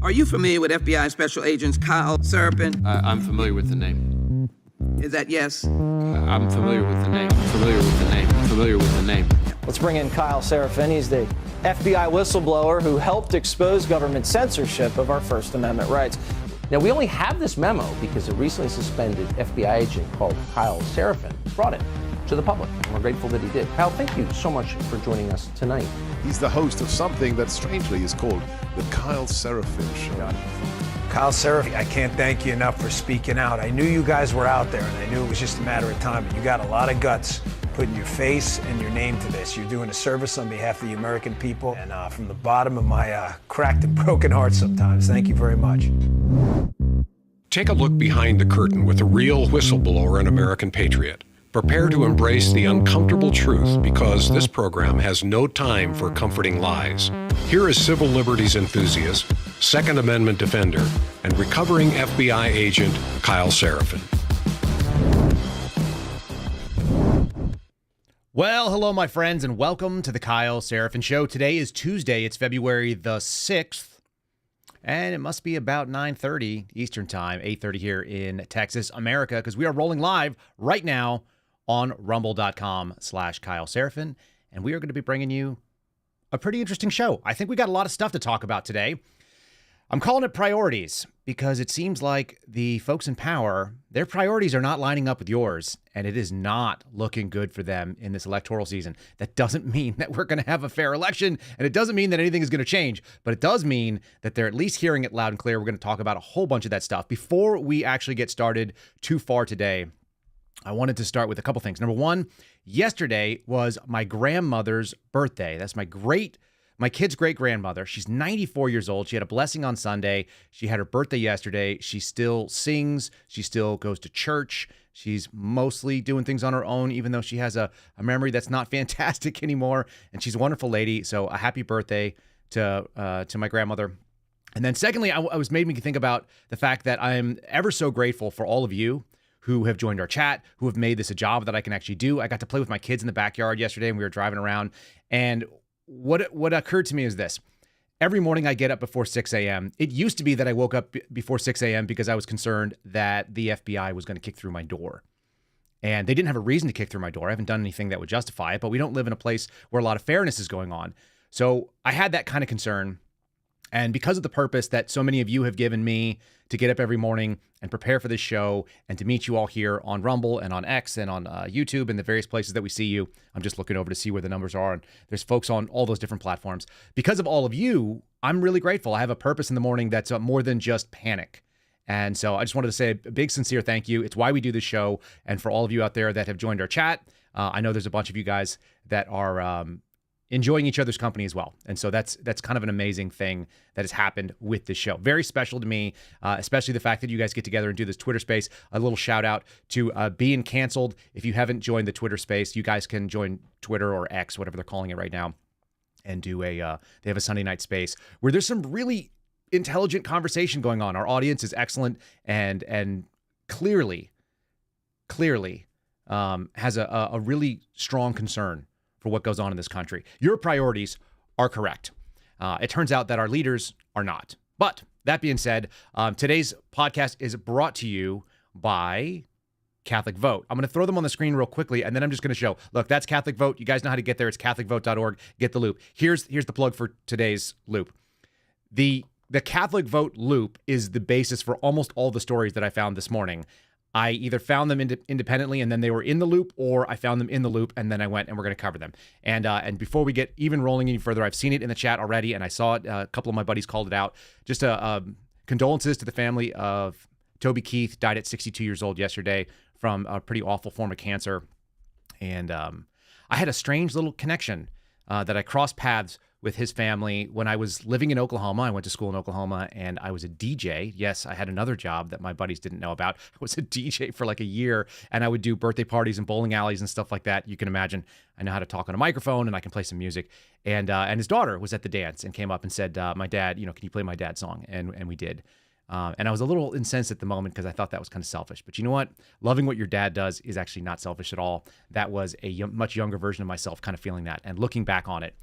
Are you familiar with FBI Special Agents Kyle Seraphin? I'm familiar with the name. Is that yes? I'm familiar with the name. Familiar with the name. Familiar with the name. Let's bring in Kyle Seraphin. He's the FBI whistleblower who helped expose government censorship of our First Amendment rights. Now, we only have this memo because a recently suspended FBI agent called Kyle Seraphin brought it to the public. And we're grateful that he did. Kyle, thank you so much for joining us tonight. He's the host of something that strangely is called the Kyle Seraphin Show. Kyle Seraphin, I can't thank you enough for speaking out. I knew you guys were out there, and I knew it was just a matter of time, but you got a lot of guts putting your face and your name to this. You're doing a service on behalf of the American people, and from the bottom of my cracked and broken heart sometimes, thank you very much. Take a look behind the curtain with a real whistleblower and American patriot. Prepare to embrace the uncomfortable truth because this program has no time for comforting lies. Here is civil liberties enthusiast, Second Amendment defender, and recovering FBI agent Kyle Seraphin. Well, hello, my friends, and welcome to the Kyle Seraphin Show. Today is Tuesday. It's February the 6th, and it must be about 9:30 Eastern Time, 8:30 here in Texas, America, because we are rolling live right now on rumble.com/Kyle Seraphin, and we are going to be bringing you a pretty interesting show. I think we got a lot of stuff to talk about today. I'm calling it priorities because it seems like the folks in power, their priorities are not lining up with yours, and it is not looking good for them in this electoral season. That doesn't mean that we're going to have a fair election, and it doesn't mean that anything is going to change, but it does mean that they're at least hearing it loud and clear. We're going to talk about a whole bunch of that stuff. Before we actually get started too far today, I wanted to start with a couple things. Number one, yesterday was my grandmother's birthday. That's my kid's great-grandmother. She's 94 years old. She had a blessing on Sunday. She had her birthday yesterday. She still sings. She still goes to church. She's mostly doing things on her own, even though she has a memory that's not fantastic anymore. And she's a wonderful lady. So a happy birthday to my grandmother. And then secondly, I was made me think about the fact that I'm ever so grateful for all of you who have joined our chat, who have made this a job that I can actually do. I got to play with my kids in the backyard yesterday, and we were driving around. And what occurred to me is this. Every morning I get up before 6 a.m. It used to be that I woke up before 6 a.m. because I was concerned that the FBI was going to kick through my door. And they didn't have a reason to kick through my door. I haven't done anything that would justify it, but we don't live in a place where a lot of fairness is going on. So I had that kind of concern. And because of the purpose that so many of you have given me to get up every morning and prepare for this show and to meet you all here on Rumble and on X and on YouTube and the various places that we see you, I'm just looking over to see where the numbers are. And there's folks on all those different platforms. Because of all of you, I'm really grateful. I have a purpose in the morning that's more than just panic. And so I just wanted to say a big, sincere thank you. It's why we do this show. And for all of you out there that have joined our chat, I know there's a bunch of you guys that are enjoying each other's company as well. And so that's kind of an amazing thing that has happened with this show. Very special to me, especially the fact that you guys get together and do this Twitter space. A little shout out to Being Canceled. If you haven't joined the Twitter space, you guys can join Twitter or X, whatever they're calling it right now, and do they have a Sunday night space where there's some really intelligent conversation going on. Our audience is excellent and clearly has a really strong concern for what goes on in this country. Your priorities are correct. It turns out that our leaders are not. But that being said, today's podcast is brought to you by Catholic Vote. I'm going to throw them on the screen real quickly, and then I'm just going to show. Look, that's Catholic Vote. You guys know how to get there. It's catholicvote.org. Get the loop. Here's the plug for today's loop. The Catholic Vote loop is the basis for almost all the stories that I found this morning. I either found them independently and then they were in the loop, or I found them in the loop and then I went and we're going to cover them. And before we get even rolling any further, I've seen it in the chat already and I saw it. A couple of my buddies called it out. Just condolences to the family of Toby Keith, died at 62 years old yesterday from a pretty awful form of cancer. And I had a strange little connection that I crossed paths with his family when I was living in Oklahoma. I went to school in Oklahoma and I was a DJ. Yes, I had another job that my buddies didn't know about. I was a DJ for like a year and I would do birthday parties and bowling alleys and stuff like that. You can imagine I know how to talk on a microphone and I can play some music. And his daughter was at the dance and came up and said, my dad, can you play my dad's song? And we did. And I was a little incensed at the moment because I thought that was kind of selfish. But you know what? Loving what your dad does is actually not selfish at all. That was a much younger version of myself kind of feeling that. And looking back on it,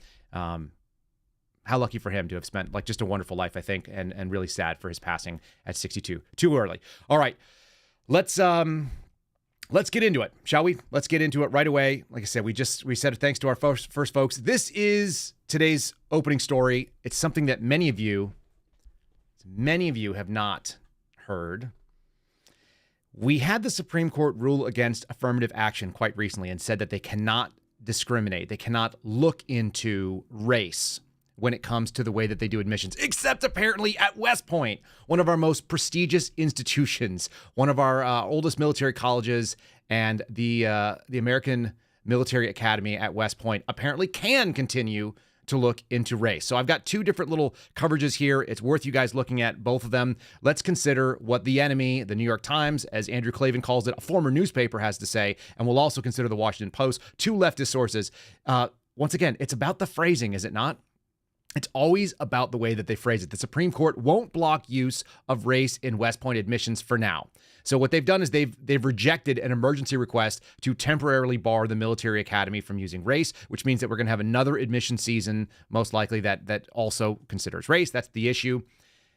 how lucky for him to have spent like just a wonderful life, I think, and really sad for his passing at 62. Too early. All right, let's get into it, shall we? Let's get into it right away. Like I said, we said thanks to our first folks. This is today's opening story. It's something that many of you have not heard. We had the Supreme Court rule against affirmative action quite recently and said that they cannot discriminate. They cannot look into race when it comes to the way that they do admissions, except apparently at West Point, one of our most prestigious institutions, one of our oldest military colleges, and the American Military Academy at West Point apparently can continue to look into race. So I've got two different little coverages here. It's worth you guys looking at both of them. Let's consider what the enemy, the New York Times, as Andrew Klavan calls it, a former newspaper, has to say, and we'll also consider the Washington Post, two leftist sources. Once again, it's about the phrasing, is it not? It's always about the way that they phrase it. The Supreme Court won't block use of race in West Point admissions for now. So what they've done is they've rejected an emergency request to temporarily bar the military academy from using race, which means that we're going to have another admission season, most likely that also considers race. That's the issue.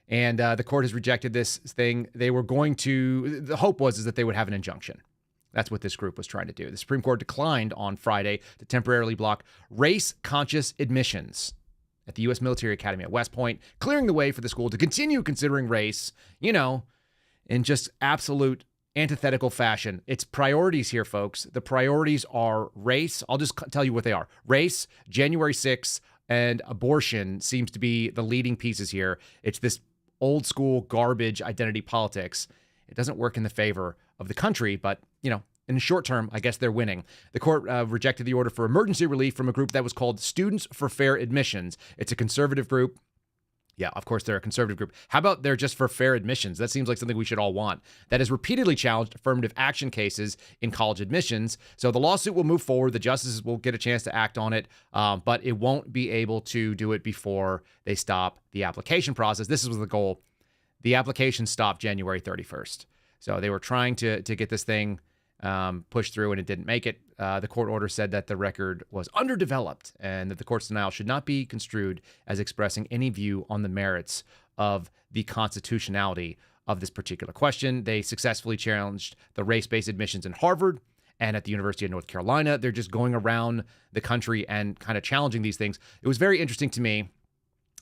And the court has rejected this thing. The hope was that they would have an injunction. That's what this group was trying to do. The Supreme Court declined on Friday to temporarily block race-conscious admissions at the U.S. Military Academy at West Point, clearing the way for the school to continue considering race, in just absolute antithetical fashion. It's priorities here, folks. The priorities are race. I'll just tell you what they are. Race, January 6th, and abortion seems to be the leading pieces here. It's this old school garbage identity politics. It doesn't work in the favor of the country, but, in the short term, I guess they're winning. The court rejected the order for emergency relief from a group that was called Students for Fair Admissions. It's a conservative group. Yeah, of course, they're a conservative group. How about they're just for fair admissions? That seems like something we should all want. That has repeatedly challenged affirmative action cases in college admissions. So the lawsuit will move forward. The justices will get a chance to act on it, but it won't be able to do it before they stop the application process. This was the goal. The application stopped January 31st. So they were trying to get this thing pushed through, and it didn't make it. The court order said that the record was underdeveloped and that the court's denial should not be construed as expressing any view on the merits of the constitutionality of this particular question. They successfully challenged the race-based admissions in Harvard and at the University of North Carolina. They're just going around the country and kind of challenging these things. It was very interesting to me.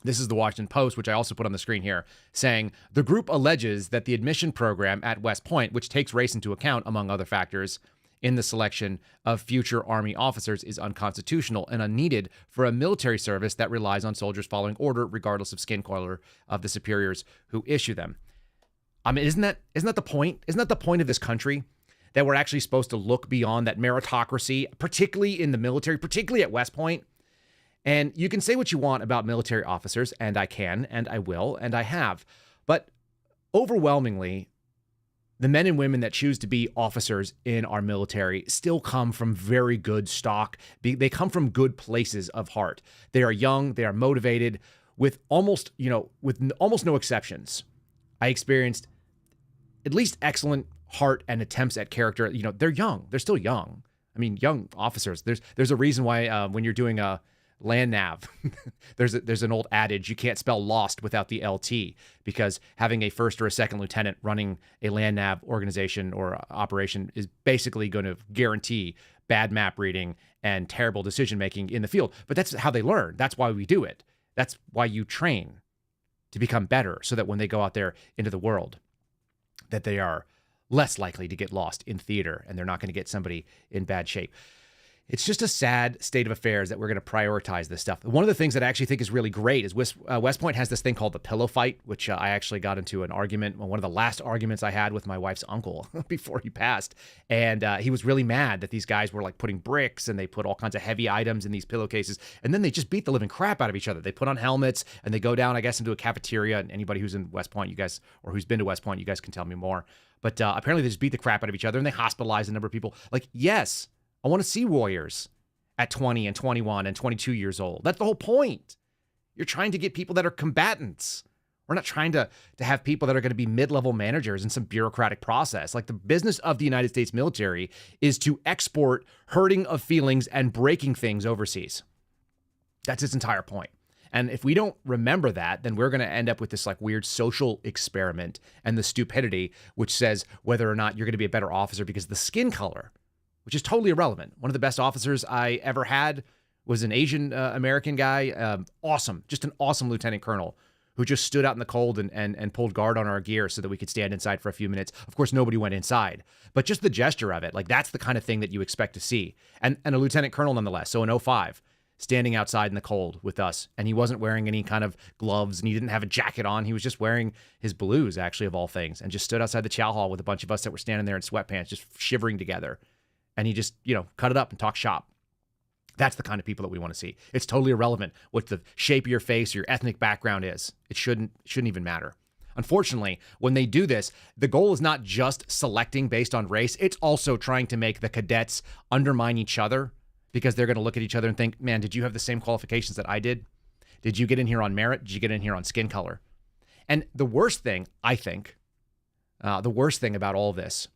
This is the Washington Post, which I also put on the screen here, saying the group alleges that the admission program at West Point, which takes race into account, among other factors, in the selection of future Army officers is unconstitutional and unneeded for a military service that relies on soldiers following order, regardless of skin color of the superiors who issue them. I mean, isn't that the point? Isn't that the point of this country? That we're actually supposed to look beyond that meritocracy, particularly in the military, particularly at West Point? And you can say what you want about military officers, and I can, and I will, and I have. But overwhelmingly, the men and women that choose to be officers in our military still come from very good stock. They come from good places of heart. They are young, they are motivated, with almost no exceptions. I experienced at least excellent heart and attempts at character. They're young. They're still young. I mean, young officers. There's a reason why when you're doing a land nav, there's an old adage, you can't spell lost without the LT, because having a first or a second lieutenant running a land nav organization or operation is basically going to guarantee bad map reading and terrible decision making in the field. But that's how they learn. That's why we do it. That's why you train to become better, so that when they go out there into the world, that they are less likely to get lost in theater and they're not going to get somebody in bad shape. It's just a sad state of affairs that we're going to prioritize this stuff. One of the things that I actually think is really great is West Point has this thing called the pillow fight, which I actually got into an argument, one of the last arguments I had with my wife's uncle before he passed. And he was really mad that these guys were like putting bricks and they put all kinds of heavy items in these pillowcases. And then they just beat the living crap out of each other. They put on helmets and they go down, I guess, into a cafeteria. And anybody who's in West Point, you guys, or who's been to West Point, you guys can tell me more. But apparently they just beat the crap out of each other and they hospitalize a number of people. Like, yes, I want to see warriors at 20 and 21 and 22 years old. That's the whole point. You're trying to get people that are combatants. We're not trying to have people that are going to be mid-level managers in some bureaucratic process. Like, the business of the United States military is to export hurting of feelings and breaking things overseas. That's its entire point. And if we don't remember that, then we're going to end up with this like weird social experiment and the stupidity, which says whether or not you're going to be a better officer because of the skin color, which is totally irrelevant. One of the best officers I ever had was an Asian American guy. Awesome. Just an awesome lieutenant colonel who just stood out in the cold and pulled guard on our gear so that we could stand inside for a few minutes. Of course, nobody went inside, but just the gesture of it, like that's the kind of thing that you expect to see. And a lieutenant colonel nonetheless. So an 05 standing outside in the cold with us. And he wasn't wearing any kind of gloves and he didn't have a jacket on. He was just wearing his blues, actually, of all things, and just stood outside the chow hall with a bunch of us that were standing there in sweatpants, just shivering together. And he just, cut it up and talked shop. That's the kind of people that we want to see. It's totally irrelevant what the shape of your face or your ethnic background is. It shouldn't even matter. Unfortunately, when they do this, the goal is not just selecting based on race. It's also trying to make the cadets undermine each other because they're going to look at each other and think, man, did you have the same qualifications that I did? Did you get in here on merit? Did you get in here on skin color? And the worst thing, I think, the worst thing about all of this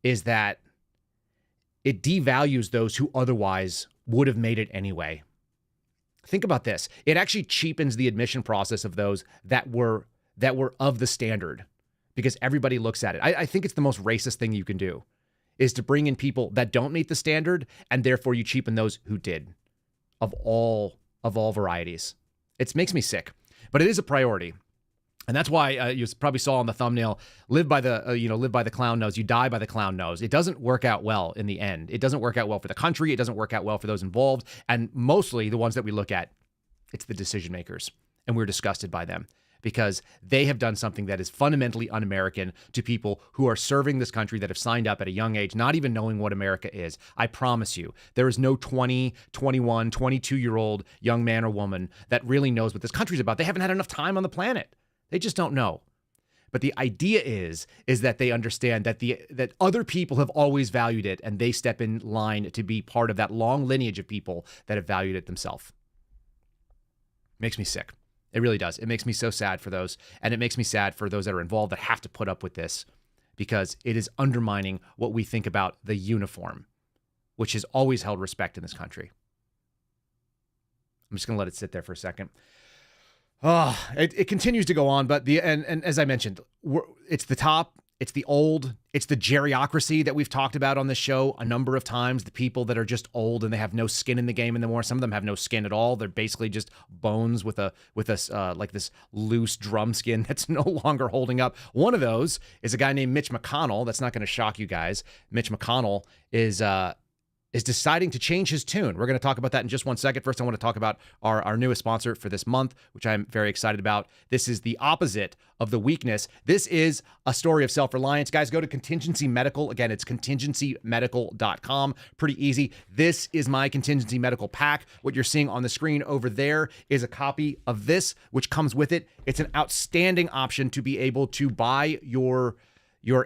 is that it devalues those who otherwise would have made it anyway. Think about this. It actually cheapens the admission process of those that were of the standard because everybody looks at it. I think it's the most racist thing you can do is to bring in people that don't meet the standard, and therefore you cheapen those who did of all varieties. It makes me sick, but it is a priority. And that's why you probably saw on the thumbnail, live by the clown nose, you die by the clown nose. It doesn't work out well in the end. It doesn't work out well for the country. It doesn't work out well for those involved. And mostly the ones that we look at, it's the decision makers. And we're disgusted by them because they have done something that is fundamentally un-American to people who are serving this country that have signed up at a young age, not even knowing what America is. I promise you, there is no 20, 21, 22-year-old young man or woman that really knows what this country's about. They haven't had enough time on the planet. They just don't know. But the idea is that they understand that other people have always valued it and they step in line to be part of that long lineage of people that have valued it themselves. Makes me sick. It really does. It makes me so sad for those. And it makes me sad for those that are involved that have to put up with this because it is undermining what we think about the uniform, which has always held respect in this country. I'm just going to let it sit there for a second. It continues to go on, but and as I mentioned, it's the top, it's the old, it's the geriocracy that we've talked about on this show a number of times. The people that are just old and they have no skin in the game anymore. Some of them have no skin at all. They're basically just bones with like this loose drum skin that's no longer holding up. One of those is a guy named Mitch McConnell. That's not going to shock you guys. Mitch McConnell is deciding to change his tune. We're going to talk about that in just 1 second. First, I want to talk about our newest sponsor for this month, which I'm very excited about. This is the opposite of the weakness. This is a story of self-reliance. Guys, go to Contingency Medical. Again, it's contingencymedical.com. Pretty easy. This is my Contingency Medical pack. What you're seeing on the screen over there is a copy of this, which comes with it. It's an outstanding option to be able to buy your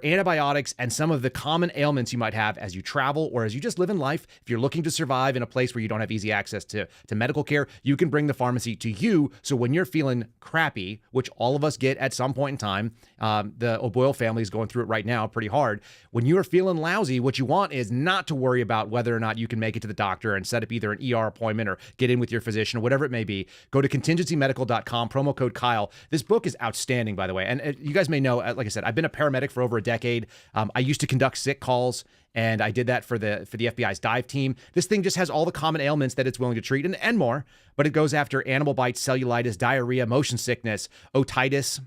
antibiotics and some of the common ailments you might have as you travel or as you just live in life. If you're looking to survive in a place where you don't have easy access to medical care, you can bring the pharmacy to you. So when you're feeling crappy, which all of us get at some point in time, the O'Boyle family is going through it right now pretty hard. When you're feeling lousy, what you want is not to worry about whether or not you can make it to the doctor and set up either an ER appointment or get in with your physician or whatever it may be. Go to contingencymedical.com, promo code Kyle. This book is outstanding, by the way. And you guys may know, like I said, I've been a paramedic for over a decade. I used to conduct sick calls, and I did that for the FBI's dive team. This thing just has all the common ailments that it's willing to treat and more, but it goes after animal bites, cellulitis, diarrhea, motion sickness, otitis.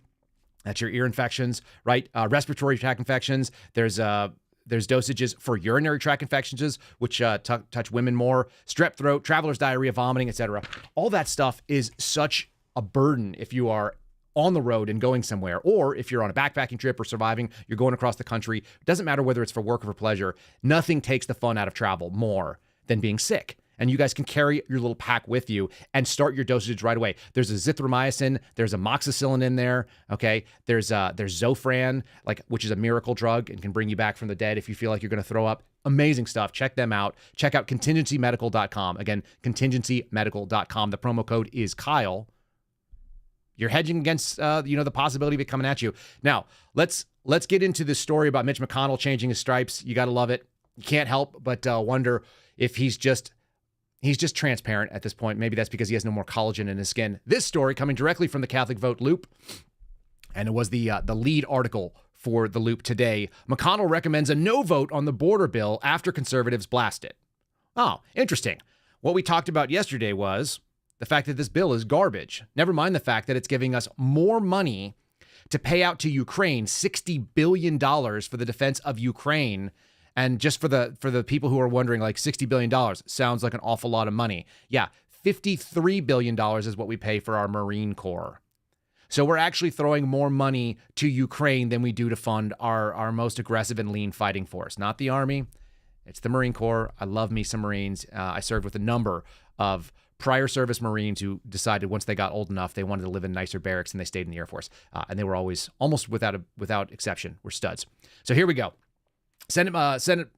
That's your ear infections, right? Respiratory tract infections. There's dosages for urinary tract infections, which touch women more, strep throat, traveler's diarrhea, vomiting, etc. All that stuff is such a burden if you are on the road and going somewhere, or if you're on a backpacking trip or surviving, you're going across the country. It doesn't matter whether it's for work or for pleasure. Nothing takes the fun out of travel more than being sick. And you guys can carry your little pack with you and start your dosage right away. There's a zithromycin, there's amoxicillin in there, okay? There's Zofran, which is a miracle drug and can bring you back from the dead if you feel like you're going to throw up. Amazing stuff. Check them out. Check out contingencymedical.com. Again, contingencymedical.com. The promo code is Kyle. You're hedging against, the possibility of it coming at you. Now, let's get into this story about Mitch McConnell changing his stripes. You got to love it. You can't help but wonder if he's just He's just transparent at this point. Maybe that's because he has no more collagen in his skin. This story coming directly from the Catholic Vote Loop, and it was the lead article for the Loop today. McConnell recommends a no vote on the border bill after conservatives blast it. Oh, interesting. What we talked about yesterday was the fact that this bill is garbage. Never mind the fact that it's giving us more money to pay out to Ukraine, $60 billion for the defense of Ukraine. And just for the people who are wondering, like $60 billion sounds like an awful lot of money. Yeah, $53 billion is what we pay for our Marine Corps. So we're actually throwing more money to Ukraine than we do to fund our most aggressive and lean fighting force. Not the Army, it's the Marine Corps. I love me some Marines. I served with a number of prior service Marines who decided once they got old enough, they wanted to live in nicer barracks and they stayed in the Air Force. And they were always, almost without exception, were studs. So here we go. Senate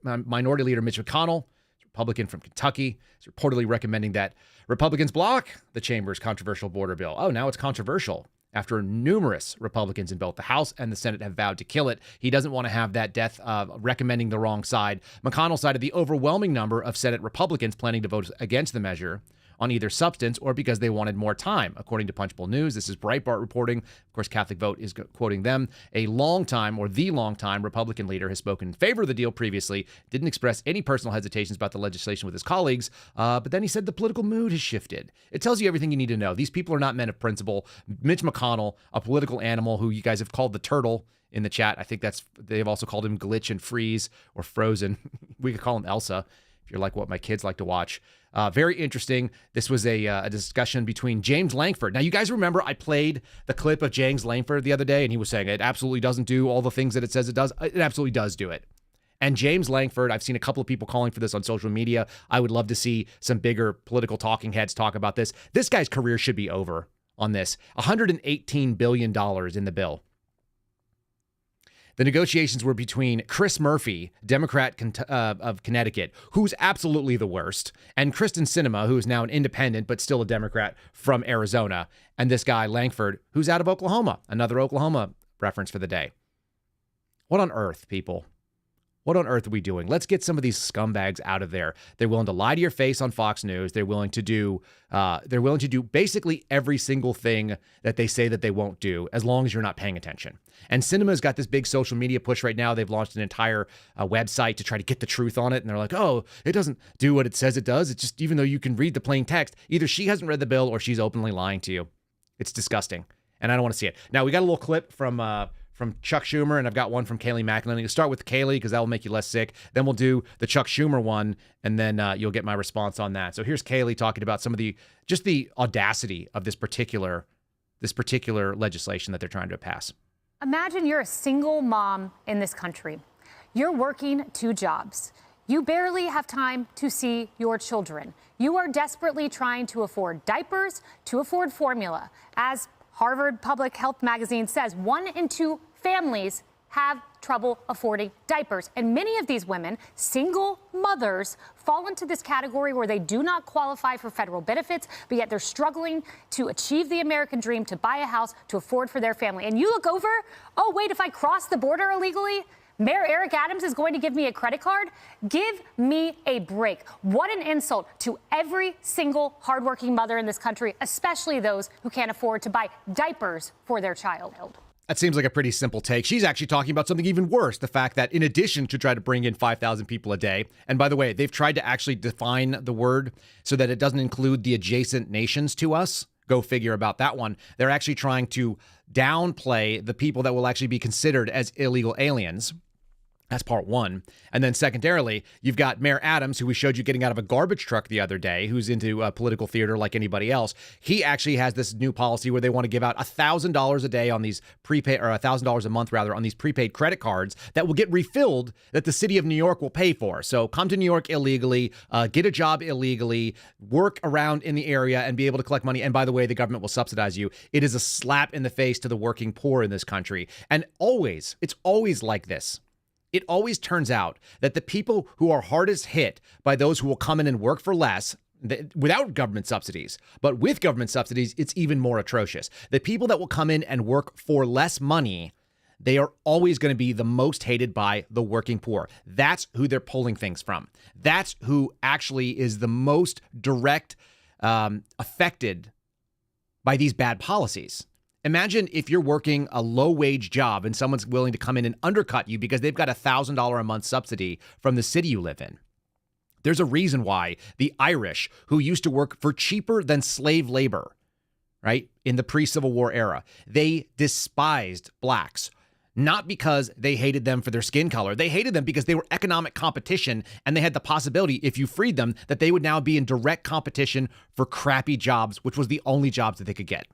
Minority Leader Mitch McConnell, Republican from Kentucky, is reportedly recommending that Republicans block the chamber's controversial border bill. Oh, now it's controversial after numerous Republicans in both the House and the Senate have vowed to kill it. He doesn't want to have that death recommending the wrong side. McConnell cited the overwhelming number of Senate Republicans planning to vote against the measure on either substance or because they wanted more time. According to Punchbowl News, this is Breitbart reporting. Of course, Catholic Vote is quoting them. The longtime Republican leader has spoken in favor of the deal previously, didn't express any personal hesitations about the legislation with his colleagues, but then he said the political mood has shifted. It tells you everything you need to know. These people are not men of principle. Mitch McConnell, a political animal who you guys have called the turtle in the chat. I think they've also called him Glitch and Freeze or Frozen. We could call him Elsa, if you're like what my kids like to watch. Very interesting. This was a discussion between James Lankford. Now, you guys remember I played the clip of James Lankford the other day, and he was saying it absolutely doesn't do all the things that it says it does. It absolutely does do it. And James Lankford, I've seen a couple of people calling for this on social media. I would love to see some bigger political talking heads talk about this. This guy's career should be over on this. $118 billion in the bill. The negotiations were between Chris Murphy, Democrat of Connecticut, who's absolutely the worst, and Kristen Sinema, who is now an independent but still a Democrat from Arizona, and this guy, Lankford, who's out of Oklahoma. Another Oklahoma reference for the day. What on earth, people? What on earth are we doing? Let's get some of these scumbags out of there. They're willing to lie to your face on Fox News. They're willing to do basically every single thing that they say that they won't do, as long as you're not paying attention. And Sinema's got this big social media push right now. They've launched an entire website to try to get the truth on it. And they're like, oh, it doesn't do what it says it does. It's just, even though you can read the plain text, either she hasn't read the bill or she's openly lying to you. It's disgusting. And I don't want to see it. Now, we got a little clip from Chuck Schumer, and I've got one from Kayleigh McEnany. We'll start with Kayleigh because that will make you less sick. Then we'll do the Chuck Schumer one, and then you'll get my response on that. So here's Kayleigh talking about some of the audacity of this particular legislation that they're trying to pass. Imagine you're a single mom in this country. You're working 2 jobs. You barely have time to see your children. You are desperately trying to afford diapers, to afford formula. As Harvard Public Health Magazine says, 1 in 2 families have trouble affording diapers. And many of these women, single mothers, fall into this category where they do not qualify for federal benefits, but yet they're struggling to achieve the American dream, to buy a house, to afford for their family. And you look over, oh, wait, if I cross the border illegally, Mayor Eric Adams is going to give me a credit card? Give me a break. What an insult to every single hardworking mother in this country, especially those who can't afford to buy diapers for their child. That seems like a pretty simple take. She's actually talking about something even worse, the fact that in addition to try to bring in 5,000 people a day, and by the way, they've tried to actually define the word so that it doesn't include the adjacent nations to us. Go figure about that one. They're actually trying to downplay the people that will actually be considered as illegal aliens. That's part one. And then secondarily, you've got Mayor Adams, who we showed you getting out of a garbage truck the other day, who's into political theater like anybody else. He actually has this new policy where they want to give out $1,000 a day on these prepaid, or $1,000 a month rather, on these prepaid credit cards that will get refilled that the city of New York will pay for. So come to New York illegally, get a job illegally, work around in the area and be able to collect money. And by the way, the government will subsidize you. It is a slap in the face to the working poor in this country. And it's always like this. It always turns out that the people who are hardest hit by those who will come in and work for less without government subsidies, but with government subsidies, it's even more atrocious. The people that will come in and work for less money, they are always going to be the most hated by the working poor. That's who they're pulling things from. That's who actually is the most direct affected by these bad policies. Imagine if you're working a low-wage job and someone's willing to come in and undercut you because they've got a $1,000 a month subsidy from the city you live in. There's a reason why the Irish, who used to work for cheaper than slave labor, right, in the pre-Civil War era, they despised blacks, not because they hated them for their skin color. They hated them because they were economic competition, and they had the possibility, if you freed them, that they would now be in direct competition for crappy jobs, which was the only jobs that they could get.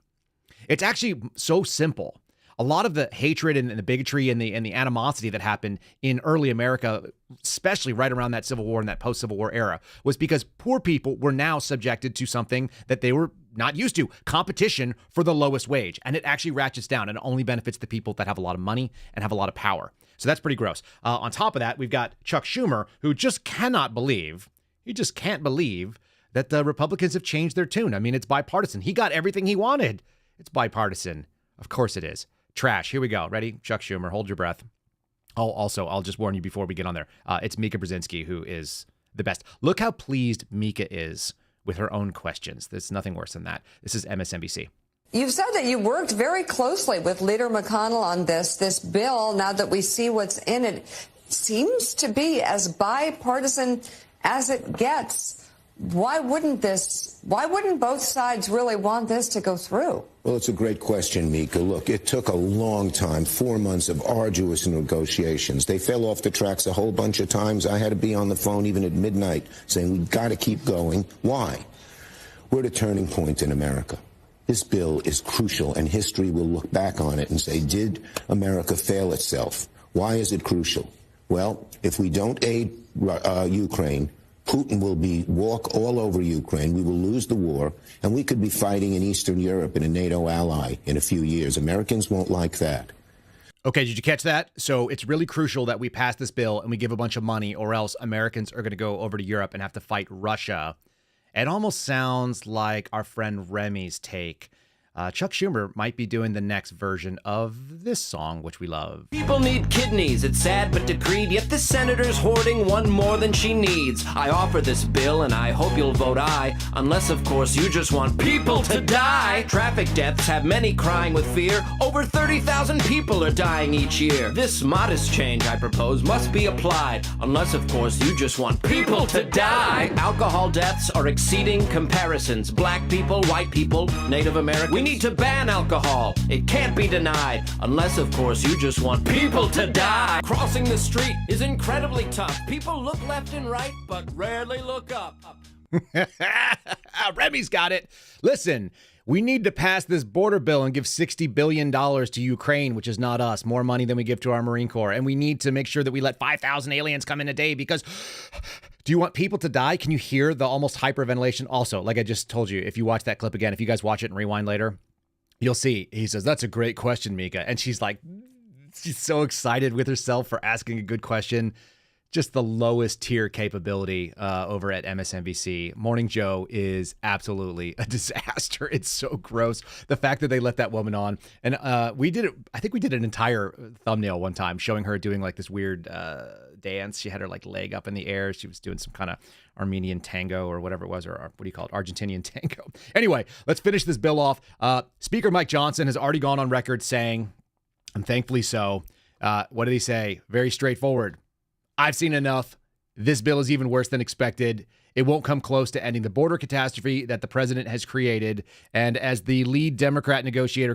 It's actually so simple. A lot of the hatred and the bigotry and the animosity that happened in early America, especially right around that Civil War and that post-Civil War era, was because poor people were now subjected to something that they were not used to, competition for the lowest wage. And it actually ratchets down and only benefits the people that have a lot of money and have a lot of power. So that's pretty gross. On top of that, we've got Chuck Schumer, who just can't believe that the Republicans have changed their tune. I mean, it's bipartisan. He got everything he wanted. It's bipartisan. Of course it is. Trash. Here we go. Ready? Chuck Schumer, hold your breath. Oh, also, I'll just warn you before we get on there. It's Mika Brzezinski who is the best. Look how pleased Mika is with her own questions. There's nothing worse than that. This is MSNBC. You've said that you worked very closely with Leader McConnell on this bill. Now that we see what's in it, seems to be as bipartisan as it gets. Why wouldn't both sides really want this to go through? Well, it's a great question, Mika. Look, it took a long time, 4 months of arduous negotiations. They fell off the tracks a whole bunch of times. I had to be on the phone even at midnight saying, we've got to keep going. Why? We're at a turning point in America. This bill is crucial, and history will look back on it and say, did America fail itself? Why is it crucial? Well, if we don't aid Ukraine, Putin will walk all over Ukraine. We will lose the war, and we could be fighting in Eastern Europe and a NATO ally in a few years. Americans won't like that. Okay, did you catch that? So it's really crucial that we pass this bill and we give a bunch of money, or else Americans are going to go over to Europe and have to fight Russia. It almost sounds like our friend Remy's take. Chuck Schumer might be doing the next version of this song, which we love. People need kidneys, it's sad but decreed, yet the senator's hoarding one more than she needs. I offer this bill and I hope you'll vote aye, unless of course you just want people to die. Traffic deaths have many crying with fear, over 30,000 people are dying each year. This modest change I propose must be applied, unless of course you just want people to die. Alcohol deaths are exceeding comparisons, black people, white people, Native Americans. We need to ban alcohol, it can't be denied, unless of course you just want people to die. Crossing the street is incredibly tough. People look left and right, but rarely look up. Remy's got it. Listen, we need to pass this border bill and give $60 billion to Ukraine, which is not us, more money than we give to our Marine Corps. And we need to make sure that we let 5,000 aliens come in a day because... Do you want people to die? Can you hear the almost hyperventilation? Also, like I just told you, if you watch that clip again, if you guys watch it and rewind later, you'll see. He says, that's a great question, Mika. And she's like, she's so excited with herself for asking a good question. Just the lowest tier capability over at MSNBC. Morning Joe is absolutely a disaster. It's so gross. The fact that they let that woman on. And we did it. I think we did an entire thumbnail one time showing her doing like this weird dance. She had her like leg up in the air. She was doing some kind of Armenian tango or whatever it was, or what do you call it? Argentinian tango. Anyway, let's finish this bill off. Speaker Mike Johnson has already gone on record saying, and thankfully so, what did he say? Very straightforward. I've seen enough. This bill is even worse than expected. It won't come close to ending the border catastrophe that the president has created. And as the lead Democrat negotiator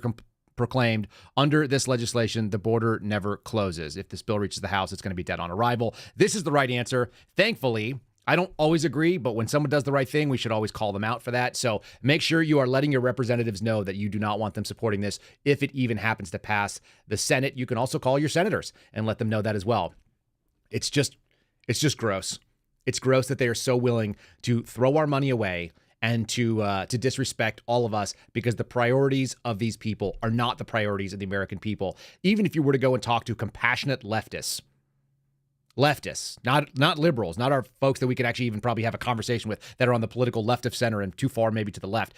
proclaimed, under this legislation, the border never closes. If this bill reaches the House, it's going to be dead on arrival. This is the right answer. Thankfully, I don't always agree, but when someone does the right thing, we should always call them out for that. So make sure you are letting your representatives know that you do not want them supporting this. If it even happens to pass the Senate, you can also call your senators and let them know that as well. It's just gross. It's gross that they are so willing to throw our money away and to disrespect all of us because the priorities of these people are not the priorities of the American people. Even if you were to go and talk to compassionate leftists, not liberals, not our folks that we could actually even probably have a conversation with that are on the political left of center and too far maybe to the left.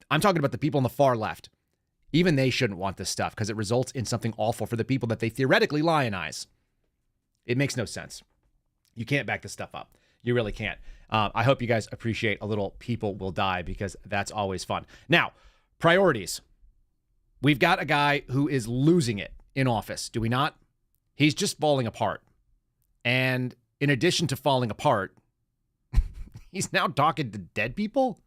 I'm talking about the people on the far left. Even they shouldn't want this stuff because it results in something awful for the people that they theoretically lionize. It makes no sense. You can't back this stuff up. You really can't. I hope you guys appreciate a little people will die because that's always fun. Now, priorities. We've got a guy who is losing it in office, do we not? He's just falling apart. And in addition to falling apart, he's now talking to dead people?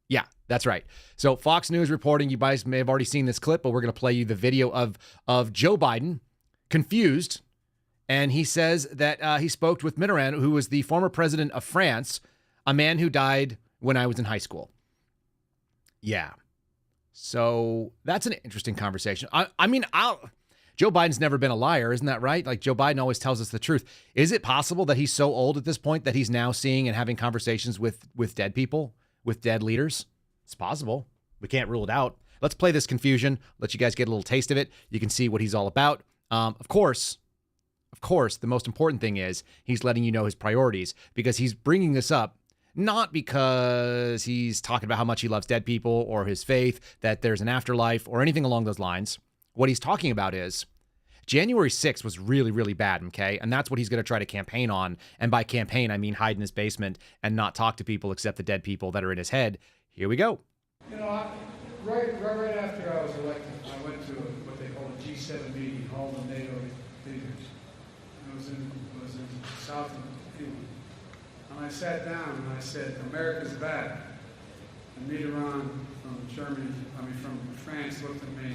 Yeah, that's right. So Fox News reporting, you guys may have already seen this clip, but we're going to play you the video of Joe Biden confused. And he says that he spoke with Mitterrand, who was the former president of France, a man who died when I was in high school. Yeah. So that's an interesting conversation. Joe Biden's never been a liar, isn't that right? Like Joe Biden always tells us the truth. Is it possible that he's so old at this point that he's now seeing and having conversations with dead people, with dead leaders? It's possible. We can't rule it out. Let's play this confusion. Let you guys get a little taste of it. You can see what he's all about. Of course, the most important thing is he's letting you know his priorities because he's bringing this up not because he's talking about how much he loves dead people or his faith, that there's an afterlife or anything along those lines. What he's talking about is January 6th was really, really bad, okay? And that's what he's going to try to campaign on. And by campaign, I mean hide in his basement and not talk to people except the dead people that are in his head. Here we go. You know, right after I was elected, I went to what they call a G7 meeting, all the NATO leaders. It was in south of England. And I sat down and I said, America's back. And Mitterrand from France looked at me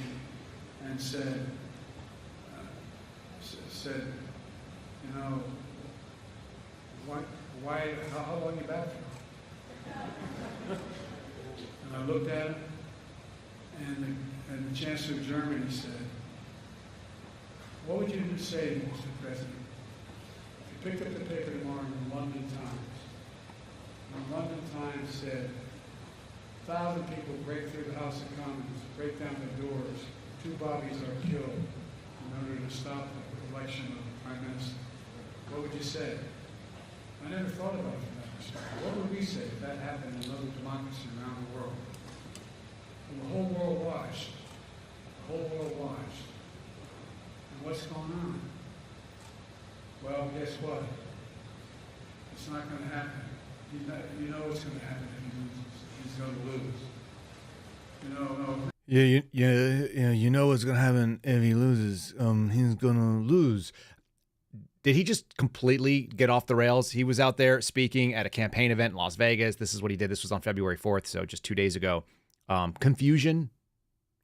and said, you know, how long you back for? And I looked at him, and the Chancellor of Germany said, what would you say, Mr. President, if you picked up the paper tomorrow in the London Times, and the London Times said, 1,000 people break through the House of Commons, break down the doors, 2 bodies are killed in order to stop the election of the Prime Minister. What would you say? I never thought about it from that perspective. What would we say if that happened in another democracy around the world? And the whole world watched. The whole world watched. And what's going on? Well, guess what? It's not going to happen. You know what's going to happen if he loses. He's going to lose. You know what's gonna happen if he loses. He's gonna lose. Did he just completely get off the rails? He was out there speaking at a campaign event in Las Vegas. This is what he did. This was on February 4th, so just 2 days ago. Confusion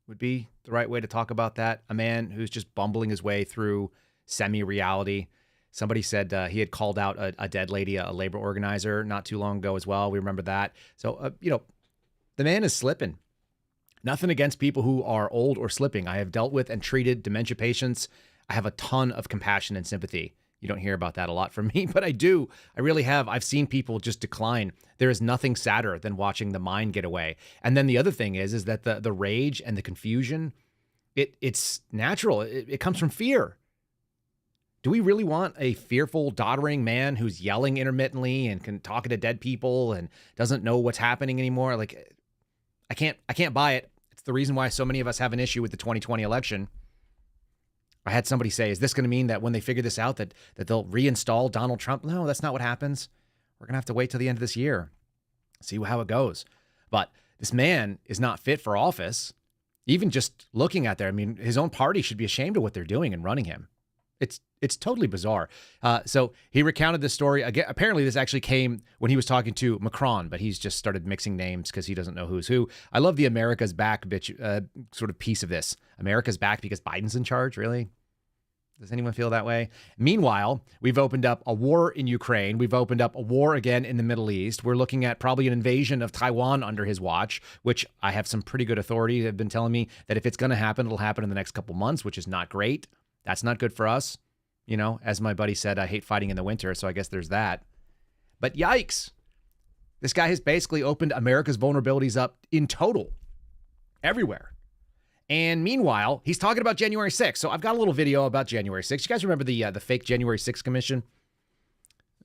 would be the right way to talk about that. A man who's just bumbling his way through semi-reality. Somebody said he had called out a dead lady, a labor organizer, not too long ago as well. We remember that. So, the man is slipping. Nothing against people who are old or slipping. I have dealt with and treated dementia patients. I have a ton of compassion and sympathy. You don't hear about that a lot from me, but I do. I really have. I've seen people just decline. There is nothing sadder than watching the mind get away. And then the other thing is that the rage and the confusion, it's natural. It comes from fear. Do we really want a fearful, doddering man who's yelling intermittently and can talk to dead people and doesn't know what's happening anymore? Like, I can't buy it. It's the reason why so many of us have an issue with the 2020 election. I had somebody say, is this going to mean that when they figure this out that they'll reinstall Donald Trump? No, that's not what happens. We're going to have to wait till the end of this year, see how it goes. But this man is not fit for office. Even just looking at there, I mean, his own party should be ashamed of what they're doing and running him. It's totally bizarre. So he recounted this story. Again, apparently this actually came when he was talking to Macron, but he's just started mixing names because he doesn't know who's who. I love the America's back sort of piece of this. America's back because Biden's in charge, really? Does anyone feel that way? Meanwhile, we've opened up a war in Ukraine. We've opened up a war again in the Middle East. We're looking at probably an invasion of Taiwan under his watch, which I have some pretty good authority that have been telling me that if it's going to happen, it'll happen in the next couple months, which is not great. That's not good for us. You know, as my buddy said, I hate fighting in the winter, so I guess there's that. But yikes. This guy has basically opened America's vulnerabilities up in total, everywhere. And meanwhile, he's talking about January 6th. So I've got a little video about January 6th. You guys remember the fake January 6th commission?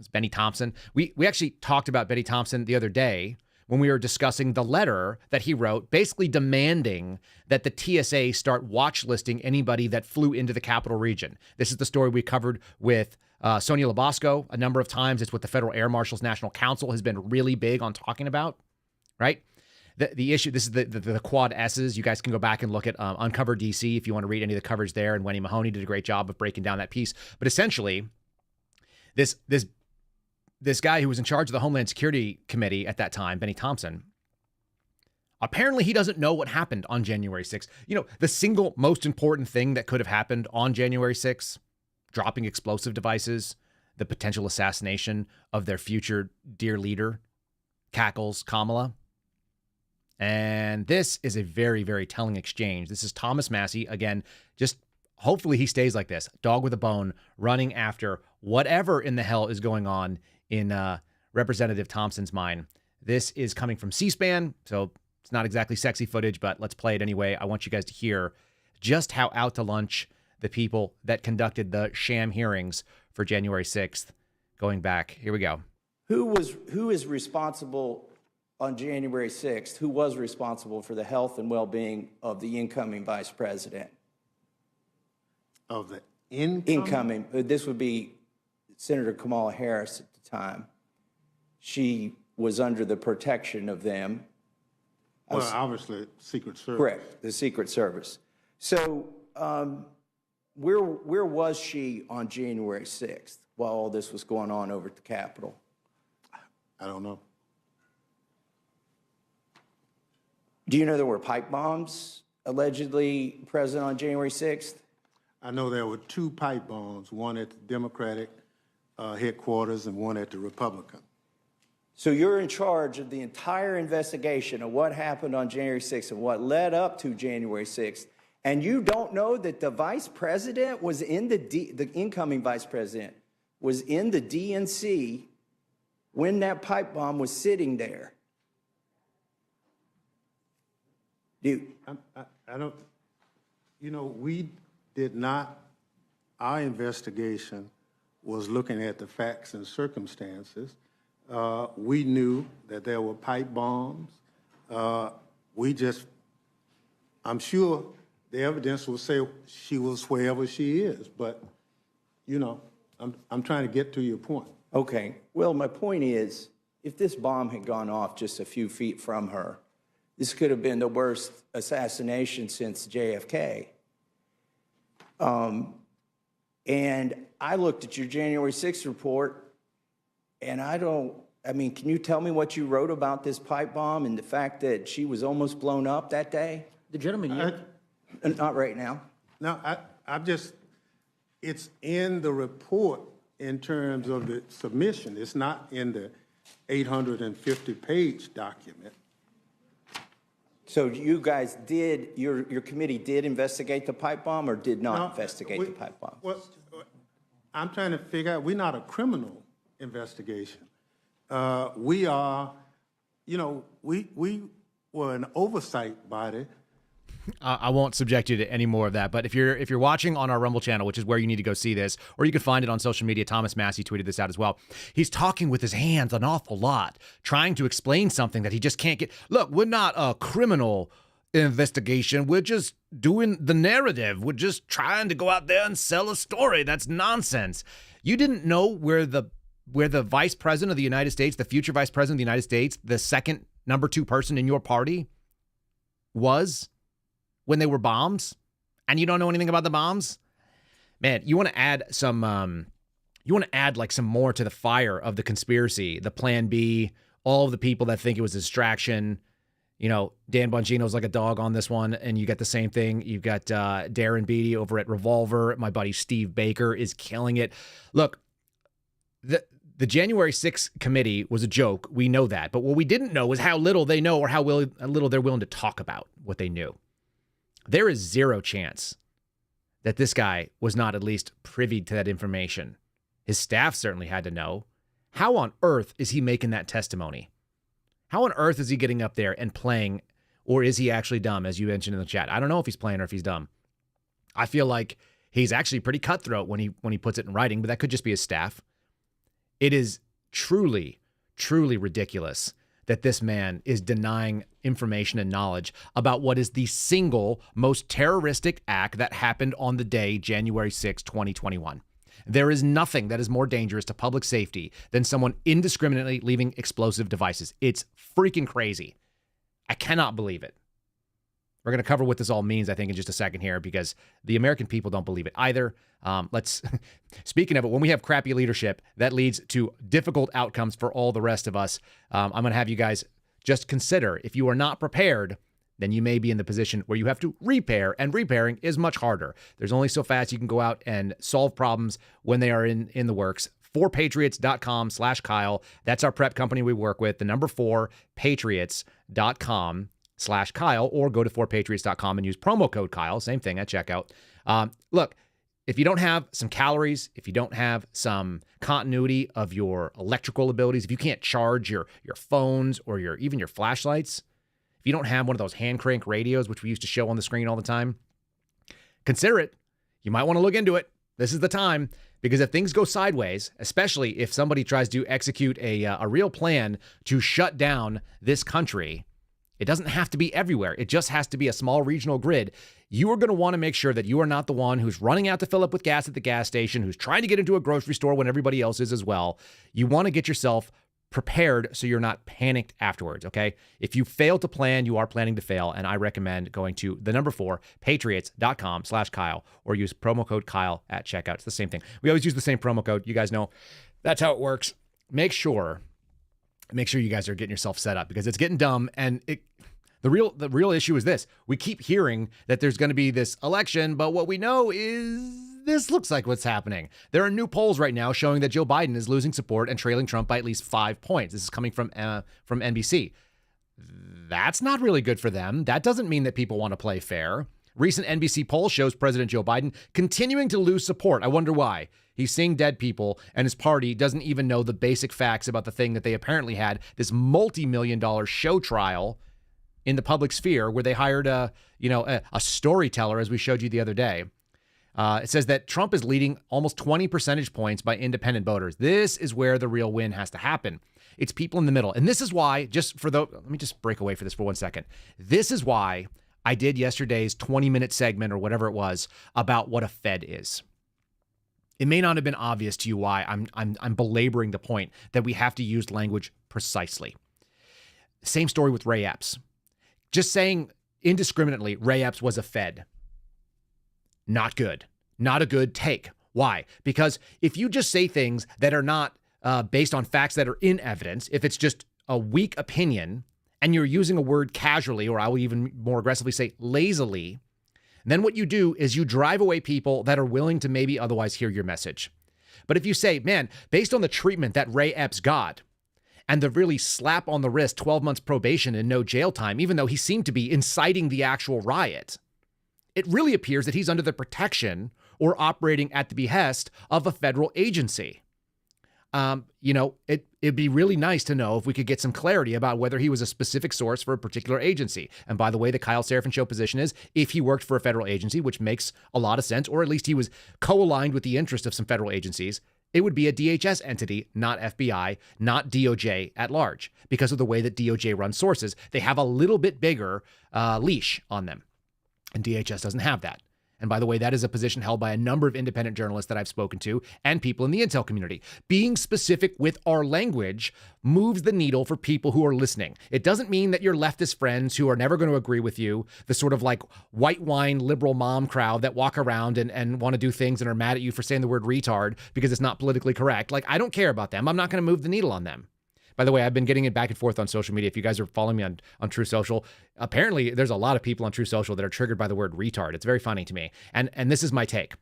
It's Benny Thompson. We actually talked about Benny Thompson the other day when we were discussing the letter that he wrote, basically demanding that the TSA start watch listing anybody that flew into the capital region. This is the story we covered with Sonia Labasco a number of times. It's what the Federal Air Marshal's National Council has been really big on talking about, right? The issue, this is the quad S's. You guys can go back and look at Uncover DC if you want to read any of the coverage there. And Wendy Mahoney did a great job of breaking down that piece. But essentially, this guy who was in charge of the Homeland Security Committee at that time, Benny Thompson, apparently he doesn't know what happened on January 6th. You know, the single most important thing that could have happened on January 6th, dropping explosive devices, the potential assassination of their future dear leader, cackles Kamala. And this is a very, very telling exchange. This is Thomas Massie, again, just hopefully he stays like this, dog with a bone, running after whatever in the hell is going on in Representative Thompson's mind. This is coming from C-SPAN, so it's not exactly sexy footage, but let's play it anyway. I want you guys to hear just how out to lunch the people that conducted the sham hearings for January 6th going back. Here we go. Who is responsible on January 6th? Who was responsible for the health and well-being of the incoming vice president? Of the incoming? This would be Senator Kamala Harris at the time. She was under the protection of them. Well, obviously, Secret Service. Correct, the Secret Service. So where was she on January 6th while all this was going on over at the Capitol? I don't know. Do you know there were pipe bombs allegedly present on January 6th? I know there were 2 pipe bombs, one at the Democratic headquarters and one at the Republican. So you're in charge of the entire investigation of what happened on January 6th and what led up to January 6th, and you don't know that the vice president was in the incoming vice president was in the DNC when that pipe bomb was sitting there. I don't, you know, we did not, our investigation was looking at the facts and circumstances. We knew that there were pipe bombs. I'm sure the evidence will say she was wherever she is, but, you know, I'm trying to get to your point. Okay. Well, my point is, if this bomb had gone off just a few feet from her, this could have been the worst assassination since JFK. And I looked at your January 6th report, and can you tell me what you wrote about this pipe bomb and the fact that she was almost blown up that day? The gentleman, Not right now. No, it's in the report in terms of the submission. It's not in the 850-page document. So you guys did, your committee did investigate the pipe bomb or did not investigate the pipe bomb? Well, I'm trying to figure out, we're not a criminal investigation. We are, you know, we were an oversight body. I won't subject you to any more of that, but if you're watching on our Rumble channel, which is where you need to go see this, or you can find it on social media, Thomas Massie tweeted this out as well. He's talking with his hands an awful lot, trying to explain something that he just can't get. Look, we're not a criminal investigation. We're just doing the narrative. We're just trying to go out there and sell a story. That's nonsense. You didn't know where the vice president of the United States, the future vice president of the United States, the second number 2 person in your party was when they were bombs, and you don't know anything about the bombs? Man, you want to add some, like some more to the fire of the conspiracy, the plan B, all of the people that think it was a distraction. You know, Dan Bongino's like a dog on this one, and you got the same thing. You've got Darren Beatty over at Revolver. My buddy Steve Baker is killing it. Look, the January 6th committee was a joke. We know that. But what we didn't know is how little they know or how little they're willing to talk about what they knew. There is zero chance that this guy was not at least privy to that information. His staff certainly had to know. How on earth is he making that testimony? How on earth is he getting up there and playing, or is he actually dumb, as you mentioned in the chat? I don't know if he's playing or if he's dumb. I feel like he's actually pretty cutthroat when he puts it in writing, but that could just be his staff. It is truly, truly ridiculous that this man is denying information and knowledge about what is the single most terroristic act that happened on the day, January 6, 2021. There is nothing that is more dangerous to public safety than someone indiscriminately leaving explosive devices. It's freaking crazy. I cannot believe it. We're going to cover what this all means, I think, in just a second here, because the American people don't believe it either. Speaking of it, when we have crappy leadership, that leads to difficult outcomes for all the rest of us. I'm going to have you guys just consider, if you are not prepared, then you may be in the position where you have to repair, and repairing is much harder. There's only so fast you can go out and solve problems when they are in the works. 4patriots.com/Kyle. That's our prep company we work with. The number 4patriots.com/Kyle, or go to 4patriots.com and use promo code Kyle. Same thing at checkout. Look, if you don't have some calories, if you don't have some continuity of your electrical abilities, if you can't charge your phones or even your flashlights, if you don't have one of those hand crank radios, which we used to show on the screen all the time, consider it. You might want to look into it. This is the time, because if things go sideways, especially if somebody tries to execute a real plan to shut down this country, it doesn't have to be everywhere. It just has to be a small regional grid. You are going to want to make sure that you are not the one who's running out to fill up with gas at the gas station, who's trying to get into a grocery store when everybody else is as well. You want to get yourself prepared so you're not panicked afterwards, okay? If you fail to plan, you are planning to fail, and I recommend going to the number 4patriots.com/Kyle, or use promo code Kyle at checkout. It's the same thing. We always use the same promo code. You guys know that's how it works. Make sure you guys are getting yourself set up, because it's getting dumb, and the real issue is this. We keep hearing that there's going to be this election, but what we know is this looks like what's happening. There are new polls right now showing that Joe Biden is losing support and trailing Trump by at least 5 points. This is coming from NBC. That's not really good for them. That doesn't mean that people want to play fair. Recent NBC poll shows President Joe Biden continuing to lose support. I wonder why. He's seeing dead people, and his party doesn't even know the basic facts about the thing that they apparently had, this multi-million-dollar show trial in the public sphere where they hired a storyteller, as we showed you the other day. It says that Trump is leading almost 20 percentage points by independent voters. This is where the real win has to happen. It's people in the middle. And this is why, let me just break away for this for 1 second. This is why I did yesterday's 20-minute segment, or whatever it was, about what a Fed is. It may not have been obvious to you why I'm belaboring the point that we have to use language precisely. Same story with Ray Epps. Just saying indiscriminately Ray Epps was a Fed. Not good. Not a good take. Why? Because if you just say things that are not based on facts that are in evidence, if it's just a weak opinion, and you're using a word casually, or I will even more aggressively say lazily, then what you do is you drive away people that are willing to maybe otherwise hear your message. But if you say, man, based on the treatment that Ray Epps got, and the really slap on the wrist, 12 months probation and no jail time, even though he seemed to be inciting the actual riot, it really appears that he's under the protection or operating at the behest of a federal agency. It'd be really nice to know if we could get some clarity about whether he was a specific source for a particular agency. And by the way, the Kyle Seraphin Show position is if he worked for a federal agency, which makes a lot of sense, or at least he was co-aligned with the interest of some federal agencies, it would be a DHS entity, not FBI, not DOJ at large, because of the way that DOJ runs sources. They have a little bit bigger leash on them, and DHS doesn't have that. And by the way, that is a position held by a number of independent journalists that I've spoken to and people in the intel community. Being specific with our language moves the needle for people who are listening. It doesn't mean that your leftist friends who are never going to agree with you, the sort of like white wine liberal mom crowd that walk around and want to do things and are mad at you for saying the word retard because it's not politically correct. Like, I don't care about them. I'm not going to move the needle on them. By the way, I've been getting it back and forth on social media. If you guys are following me on True Social, apparently there's a lot of people on True Social that are triggered by the word retard. It's very funny to me. And this is my take.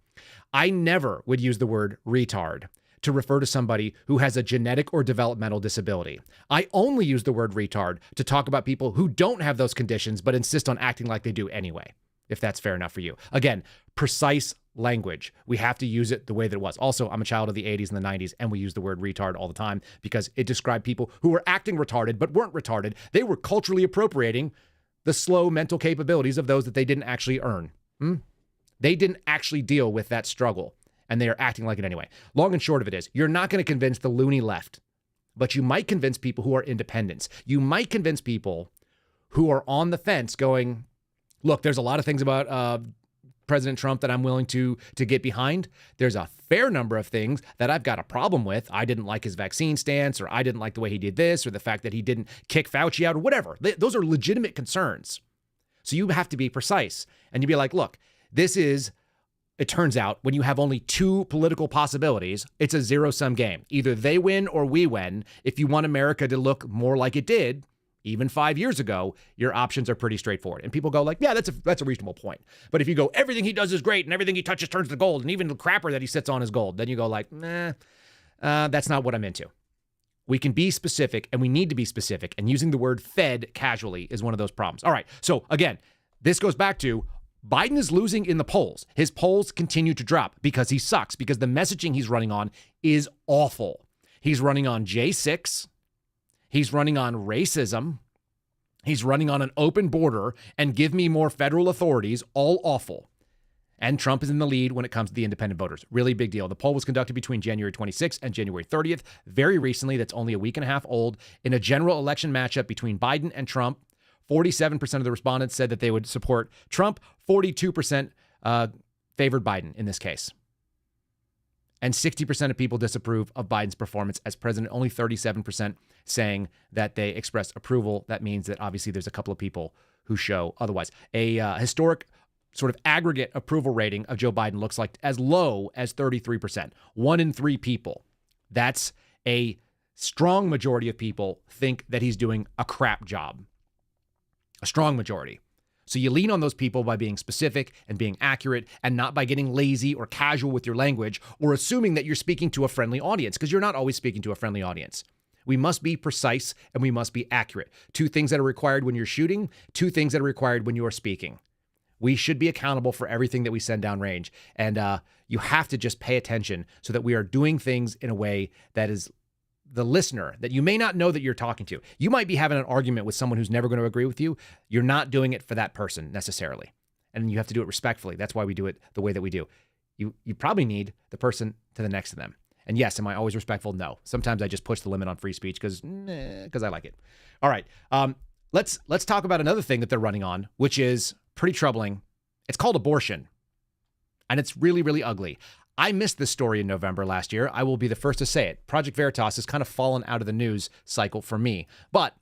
I never would use the word retard to refer to somebody who has a genetic or developmental disability. I only use the word retard to talk about people who don't have those conditions but insist on acting like they do anyway, if that's fair enough for you. Again, precise language. We have to use it the way that it was. Also, I'm a child of the 80s and the 90s, and we use the word retard all the time because it described people who were acting retarded but weren't retarded. They were culturally appropriating the slow mental capabilities of those that they didn't actually earn. They didn't actually deal with that struggle, and they are acting like it anyway. Long and short of it is, you're not going to convince the loony left but you might convince people who are independents. You might convince people who are on the fence going, look, there's a lot of things about President Trump that I'm willing to get behind. There's a fair number of things that I've got a problem with. I didn't like his vaccine stance, or I didn't like the way he did this, or the fact that he didn't kick Fauci out, or whatever. Those are legitimate concerns. So you have to be precise. And you'd be like, look, this is, it turns out, when you have only two political possibilities, it's a zero-sum game. Either they win or we win. If you want America to look more like it did even 5 years ago, your options are pretty straightforward. And people go like, yeah, that's a reasonable point. But if you go, everything he does is great and everything he touches turns to gold, and even the crapper that he sits on is gold, then you go like, that's not what I'm into. We can be specific, and we need to be specific. And using the word Fed casually is one of those problems. All right. So again, this goes back to Biden is losing in the polls. His polls continue to drop because he sucks, because the messaging he's running on is awful. He's running on J6. He's running on racism. He's running on an open border and give me more federal authorities, all awful. And Trump is in the lead when it comes to the independent voters. Really big deal. The poll was conducted between January 26th and January 30th. Very recently, that's only a week and a half old. In a general election matchup between Biden and Trump, 47% of the respondents said that they would support Trump. 42% favored Biden in this case. And 60% of people disapprove of Biden's performance as president. Only 37% saying that they express approval. That means that obviously there's a couple of people who show otherwise. A historic sort of aggregate approval rating of Joe Biden looks like as low as 33%. 1 in 3 people. That's a strong majority of people think that he's doing a crap job. A strong majority. So you lean on those people by being specific and being accurate, and not by getting lazy or casual with your language or assuming that you're speaking to a friendly audience, because you're not always speaking to a friendly audience. We must be precise and we must be accurate. 2 things that are required when you're shooting, 2 things that are required when you are speaking. We should be accountable for everything that we send downrange. And you have to just pay attention so that we are doing things in a way that is the listener, that you may not know that you're talking to. You might be having an argument with someone who's never going to agree with you. You're not doing it for that person necessarily. And you have to do it respectfully. That's why we do it the way that we do. You probably need the person to the next to them. And yes, am I always respectful? No. Sometimes I just push the limit on free speech because I like it. All right. Let's talk about another thing that they're running on, which is pretty troubling. It's called abortion. And it's really, really ugly. I missed this story in November last year. I will be the first to say it. Project Veritas has kind of fallen out of the news cycle for me. But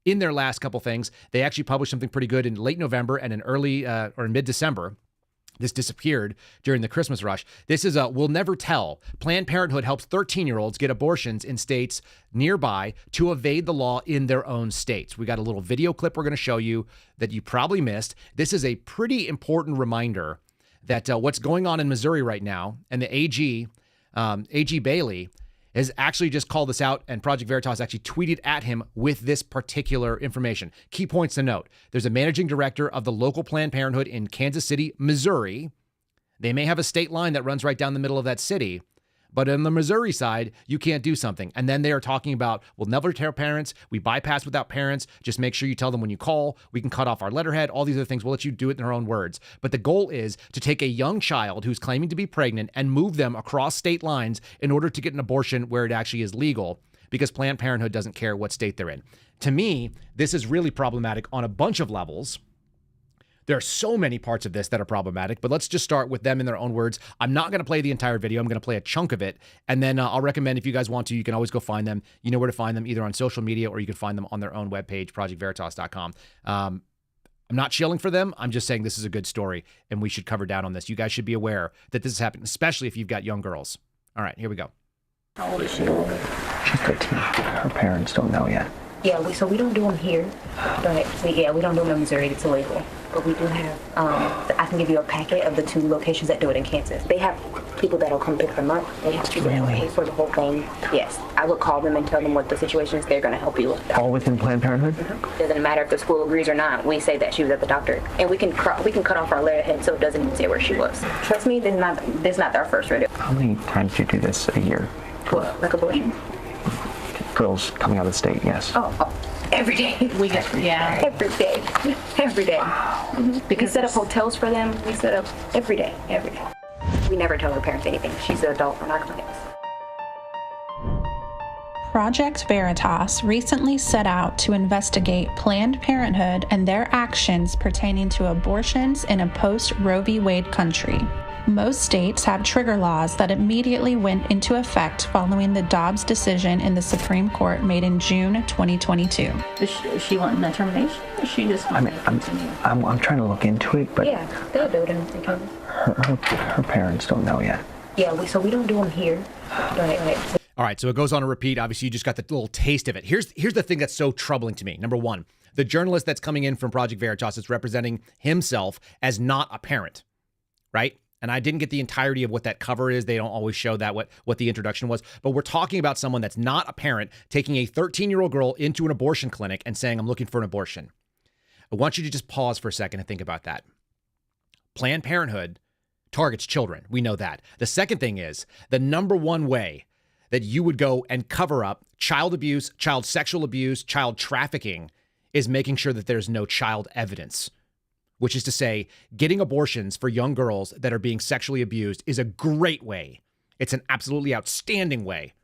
in their last couple things, they actually published something pretty good in late November and in early or mid-December. This disappeared during the Christmas rush. This is We'll Never Tell. Planned Parenthood helps 13-year-olds get abortions in states nearby to evade the law in their own states. We got a little video clip we're going to show you that you probably missed. This is a pretty important reminder that what's going on in Missouri right now, and the AG Bailey, has actually just called this out, and Project Veritas actually tweeted at him with this particular information. Key points to note. There's a managing director of the local Planned Parenthood in Kansas City, Missouri. They may have a state line that runs right down the middle of that city, but on the Missouri side, you can't do something. And then they are talking about, we'll never tell parents. We bypass without parents. Just make sure you tell them when you call. We can cut off our letterhead. All these other things. We'll let you do it in their own words. But the goal is to take a young child who's claiming to be pregnant and move them across state lines in order to get an abortion where it actually is legal, because Planned Parenthood doesn't care what state they're in. To me, this is really problematic on a bunch of levels. There are so many parts of this that are problematic, but let's just start with them in their own words. I'm not going to play the entire video. I'm going to play a chunk of it. And then I'll recommend, if you guys want to, you can always go find them. You know where to find them, either on social media or you can find them on their own webpage, projectveritas.com. I'm not shilling for them. I'm just saying this is a good story and we should cover down on this. You guys should be aware that this is happening, especially if you've got young girls. All right, here we go. How old is she? She's 13. Her parents don't know yet. Yeah, so we don't do them here, but we don't do them in Missouri. It's illegal. But we do have, I can give you a packet of the 2 locations that do it in Kansas. They have people that'll come pick them up. They have people that pay for the whole thing. Yes, I would call them and tell them what the situation is. They're going to help you with that. All within Planned Parenthood? Doesn't matter if the school agrees or not. We say that she was at the doctor. And we can cut off our letterhead so it doesn't even say where she was. Trust me, this is not our first rodeo. How many times do you do this a year? What, like abortion? Girls coming out of the state, yes. Oh, every day. Every day. Every day. Because we set up hotels for them. We set up every day. We never tell her parents anything. She's an adult in our clinics. Project Veritas recently set out to investigate Planned Parenthood and their actions pertaining to abortions in a post-Roe v. Wade country. Most states have trigger laws that immediately went into effect following the Dobbs decision in the Supreme Court made in June 2022. Is she wanting that termination, or she just? I mean, I'm trying to look into it, but Yeah, they'll do it in the county. her parents don't know yet. Yeah, so we don't do them here. Right. All right, so it goes on to repeat. Obviously, you just got the little taste of it. Here's the thing that's so troubling to me. Number one, the journalist that's coming in from Project Veritas is representing himself as not a parent, right? And I didn't get the entirety of what that cover is. They don't always show that, what the introduction was. But we're talking about someone that's not a parent taking a 13-year-old girl into an abortion clinic and saying, I'm looking for an abortion. I want you to just pause for a second and think about that. Planned Parenthood targets children. We know that. The second thing is the number one way that you would go and cover up child abuse, child sexual abuse, child trafficking is making sure that there's no child evidence. Which is to say, getting abortions for young girls that are being sexually abused is a great way. It's an absolutely outstanding way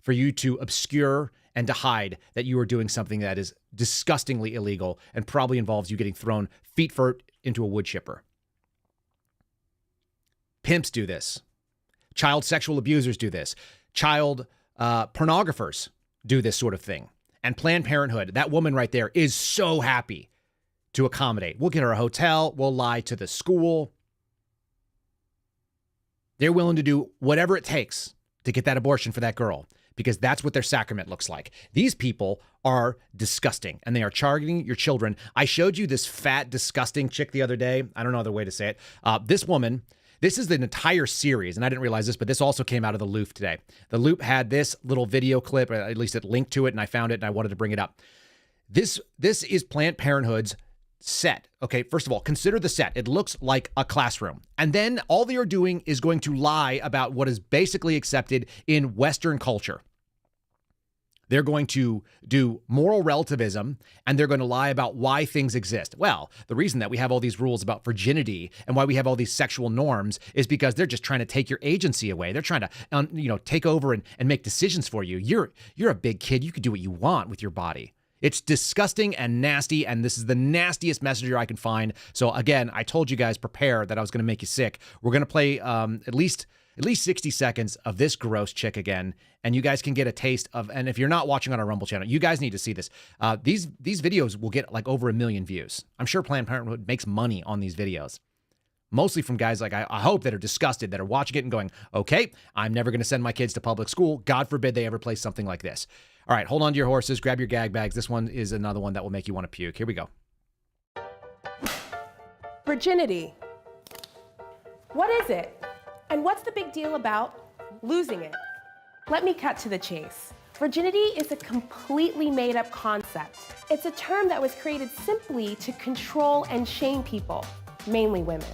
for you to obscure and to hide that you are doing something that is disgustingly illegal and probably involves you getting thrown feet first into a wood chipper. Pimps do this. Child sexual abusers do this. Child pornographers do this sort of thing. And Planned Parenthood, that woman right there, is so happy to accommodate. We'll get her a hotel. We'll lie to the school. They're willing to do whatever it takes to get that abortion for that girl because that's what their sacrament looks like. These people are disgusting and they are targeting your children. I showed you this fat, disgusting chick the other day. I don't know other way to say it. This woman, this is the entire series, and I didn't realize this, but this also came out of the Loop today. The Loop had this little video clip, or at least it linked to it, and I found it and I wanted to bring it up. This is Planned Parenthood's set. Okay, first of all, consider the set. It looks like a classroom. And then all they are doing is going to lie about what is basically accepted in Western culture. They're going to do moral relativism, and they're going to lie about why things exist. Well, the reason that we have all these rules about virginity and why we have all these sexual norms is because they're just trying to take your agency away. They're trying to, take over and make decisions for you. You're a big kid. You can do what you want with your body. It's disgusting and nasty, and this is the nastiest messenger I can find. So again, I told you guys, prepare that I was going to make you sick. We're going to play at least 60 seconds of this gross chick again, and you guys can get a taste of, and if you're not watching on our Rumble channel, you guys need to see this. These videos will get like over 1 million views. I'm sure Planned Parenthood makes money on these videos. Mostly from guys like I hope that are disgusted, that are watching it and going, okay, I'm never going to send my kids to public school. God forbid they ever play something like this. All right, hold on to your horses, grab your gag bags. This one is another one that will make you want to puke. Here we go. Virginity. What is it? And what's the big deal about losing it? Let me cut to the chase. Virginity is a completely made-up concept. It's a term that was created simply to control and shame people, mainly women.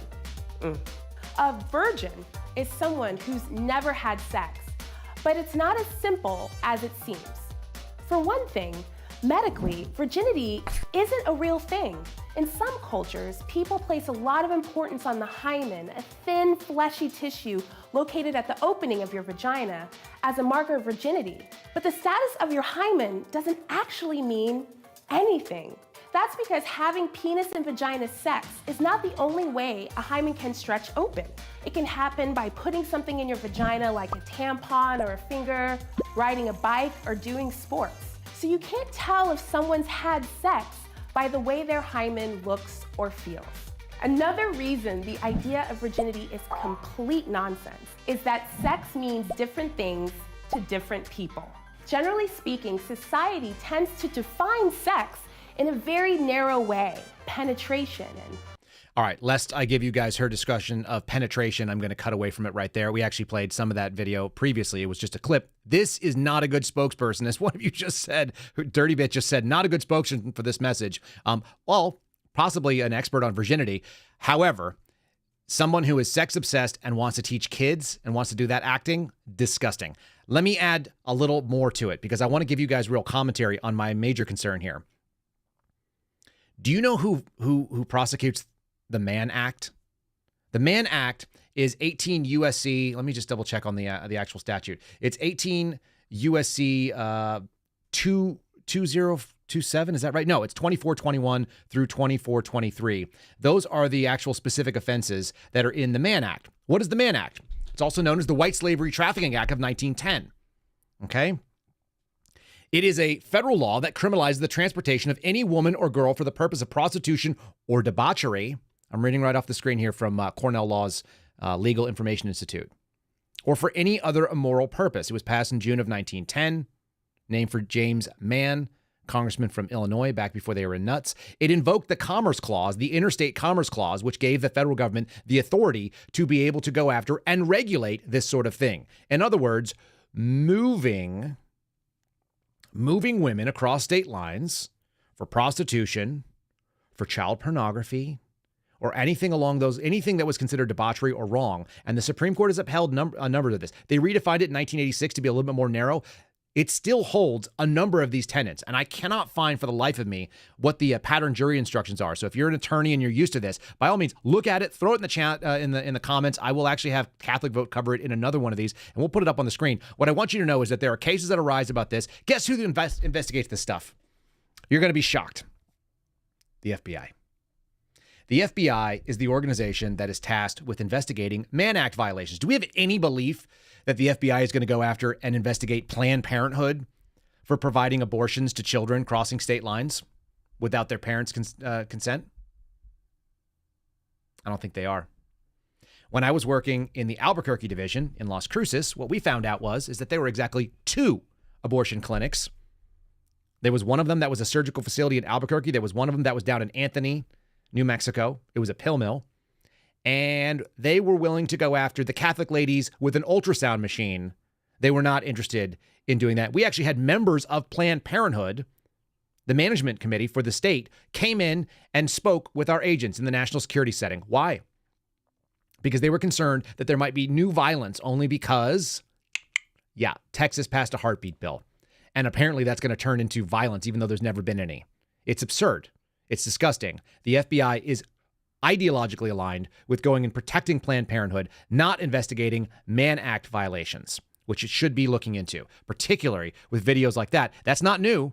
A virgin is someone who's never had sex, but it's not as simple as it seems. For one thing, medically, virginity isn't a real thing. In some cultures, people place a lot of importance on the hymen, a thin, fleshy tissue located at the opening of your vagina, as a marker of virginity. But the status of your hymen doesn't actually mean anything. That's because having penis and vagina sex is not the only way a hymen can stretch open. It can happen by putting something in your vagina like a tampon or a finger, riding a bike, or doing sports. So you can't tell if someone's had sex by the way their hymen looks or feels. Another reason the idea of virginity is complete nonsense is that sex means different things to different people. Generally speaking, society tends to define sex in a very narrow way, penetration. All right, lest I give you guys her discussion of penetration, I'm going to cut away from it right there. We actually played some of that video previously. It was just a clip. This is not a good spokesperson. As one of you just said, Dirty Bitch just said, not a good spokesperson for this message. Well, possibly an expert on virginity. However, someone who is sex obsessed and wants to teach kids and wants to do that acting, disgusting. Let me add a little more to it because I want to give you guys real commentary on my major concern here. Do you know who prosecutes the Mann Act? The Mann Act is 18 USC. Let me just double check on the actual statute. It's 18 USC 2027. Is that right? No, it's 2421 through 2423. Those are the actual specific offenses that are in the Mann Act. What is the Mann Act? It's also known as the White Slavery Trafficking Act of 1910. Okay? It is a federal law that criminalizes the transportation of any woman or girl for the purpose of prostitution or debauchery. I'm reading right off the screen here from Cornell Law's Legal Information Institute. Or for any other immoral purpose. It was passed in June of 1910, named for James Mann, congressman from Illinois, back before they were nuts. It invoked the Commerce Clause, the Interstate Commerce Clause, which gave the federal government the authority to be able to go after and regulate this sort of thing. In other words, moving women across state lines for prostitution, for child pornography, or anything that was considered debauchery or wrong. And the Supreme Court has upheld a number of this. They redefined it in 1986 to be a little bit more narrow. It still holds a number of these tenets, and I cannot find for the life of me what the pattern jury instructions are. So if you're an attorney and you're used to this, by all means, look at it, throw it in the chat, in the comments. I will actually have Catholic Vote cover it in another one of these, and we'll put it up on the screen. What I want you to know is that there are cases that arise about this. Guess who investigates this stuff? You're going to be shocked. The FBI. The FBI is the organization that is tasked with investigating Mann Act violations. Do we have any belief that the FBI is going to go after and investigate Planned Parenthood for providing abortions to children crossing state lines without their parents' consent? I don't think they are. When I was working in the Albuquerque division in Las Cruces, what we found out is that there were exactly 2 abortion clinics. There was one of them that was a surgical facility in Albuquerque. There was one of them that was down in Anthony, New Mexico. It was a pill mill. And they were willing to go after the Catholic ladies with an ultrasound machine. They were not interested in doing that. We actually had members of Planned Parenthood, the management committee for the state, came in and spoke with our agents in the national security setting. Why? Because they were concerned that there might be new violence only because, Texas passed a heartbeat bill. And apparently that's going to turn into violence, even though there's never been any. It's absurd. It's disgusting. The FBI is ideologically aligned with going and protecting Planned Parenthood, not investigating Mann Act violations, which it should be looking into, particularly with videos like that. That's not new.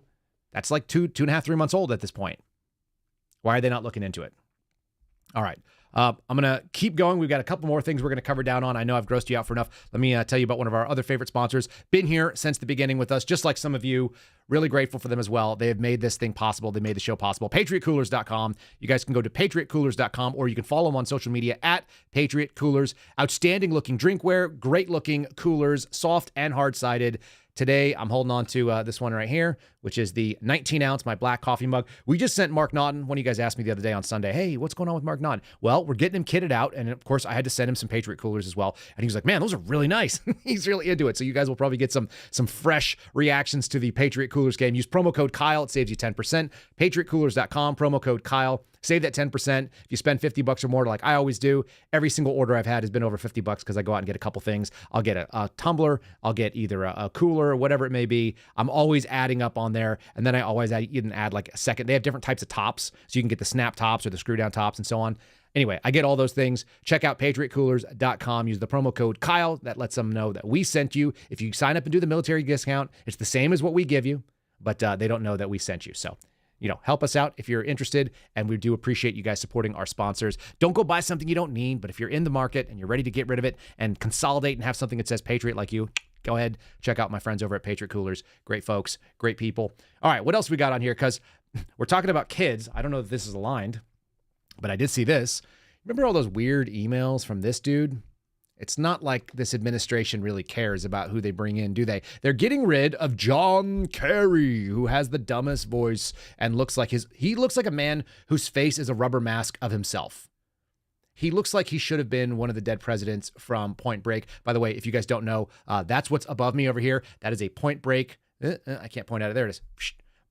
That's like 2.5, 3 months old at this point. Why are they not looking into it? All right. I'm going to keep going. We've got a couple more things we're going to cover down on. I know I've grossed you out for enough. Let me tell you about one of our other favorite sponsors. Been here since the beginning with us, just like some of you. Really grateful for them as well. They have made this thing possible. They made the show possible. PatriotCoolers.com. You guys can go to PatriotCoolers.com, or you can follow them on social media at Patriot Coolers. Outstanding looking drinkware, great looking coolers, soft and hard-sided. Today, I'm holding on to this one right here, which is the 19-ounce, my black coffee mug. We just sent Mark Naughton. One of you guys asked me the other day on Sunday, hey, what's going on with Mark Naughton? Well, we're getting him kitted out, and of course, I had to send him some Patriot Coolers as well. And he was like, man, those are really nice. He's really into it. So you guys will probably get some fresh reactions to the Patriot Coolers game. Use promo code Kyle. It saves you 10%. PatriotCoolers.com, promo code Kyle. Save that 10%. If you spend $50 or more, like I always do, every single order I've had has been over $50 because I go out and get a couple things. I'll get a tumbler. I'll get either a cooler or whatever it may be. I'm always adding up on there. And then I always add like a second. They have different types of tops. So you can get the snap tops or the screw down tops and so on. Anyway, I get all those things. Check out PatriotCoolers.com. Use the promo code Kyle. That lets them know that we sent you. If you sign up and do the military discount, it's the same as what we give you, but they don't know that we sent you. So, help us out if you're interested, and we do appreciate you guys supporting our sponsors. Don't go buy something you don't need, but if you're in the market and you're ready to get rid of it and consolidate and have something that says Patriot like you, go ahead, check out my friends over at Patriot Coolers. Great folks, great people. All right, what else we got on here? Because we're talking about kids. I don't know if this is aligned, but I did see this. Remember all those weird emails from this dude? It's not like this administration really cares about who they bring in, do they? They're getting rid of John Kerry, who has the dumbest voice and looks like he looks like a man whose face is a rubber mask of himself. He looks like he should have been one of the dead presidents from Point Break. By the way, if you guys don't know, that's what's above me over here. That is a Point Break. I can't point at it. There it is.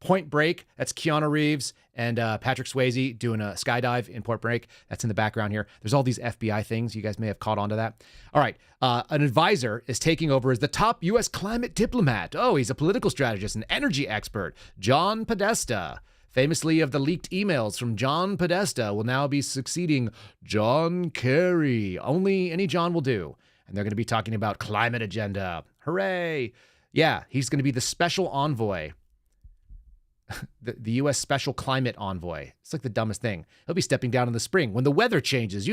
Point Break. That's Keanu Reeves and Patrick Swayze doing a skydive in Point Break. That's in the background here. There's all these FBI things. You guys may have caught on to that. All right. An advisor is taking over as the top U.S. climate diplomat. Oh, he's a political strategist and energy expert. John Podesta, famously of the leaked emails from John Podesta, will now be succeeding John Kerry. Only any John will do. And they're going to be talking about climate agenda. Hooray. Yeah, he's going to be the special envoy, the U.S. special climate envoy. It's like the dumbest thing. He'll be stepping down in the spring when the weather changes,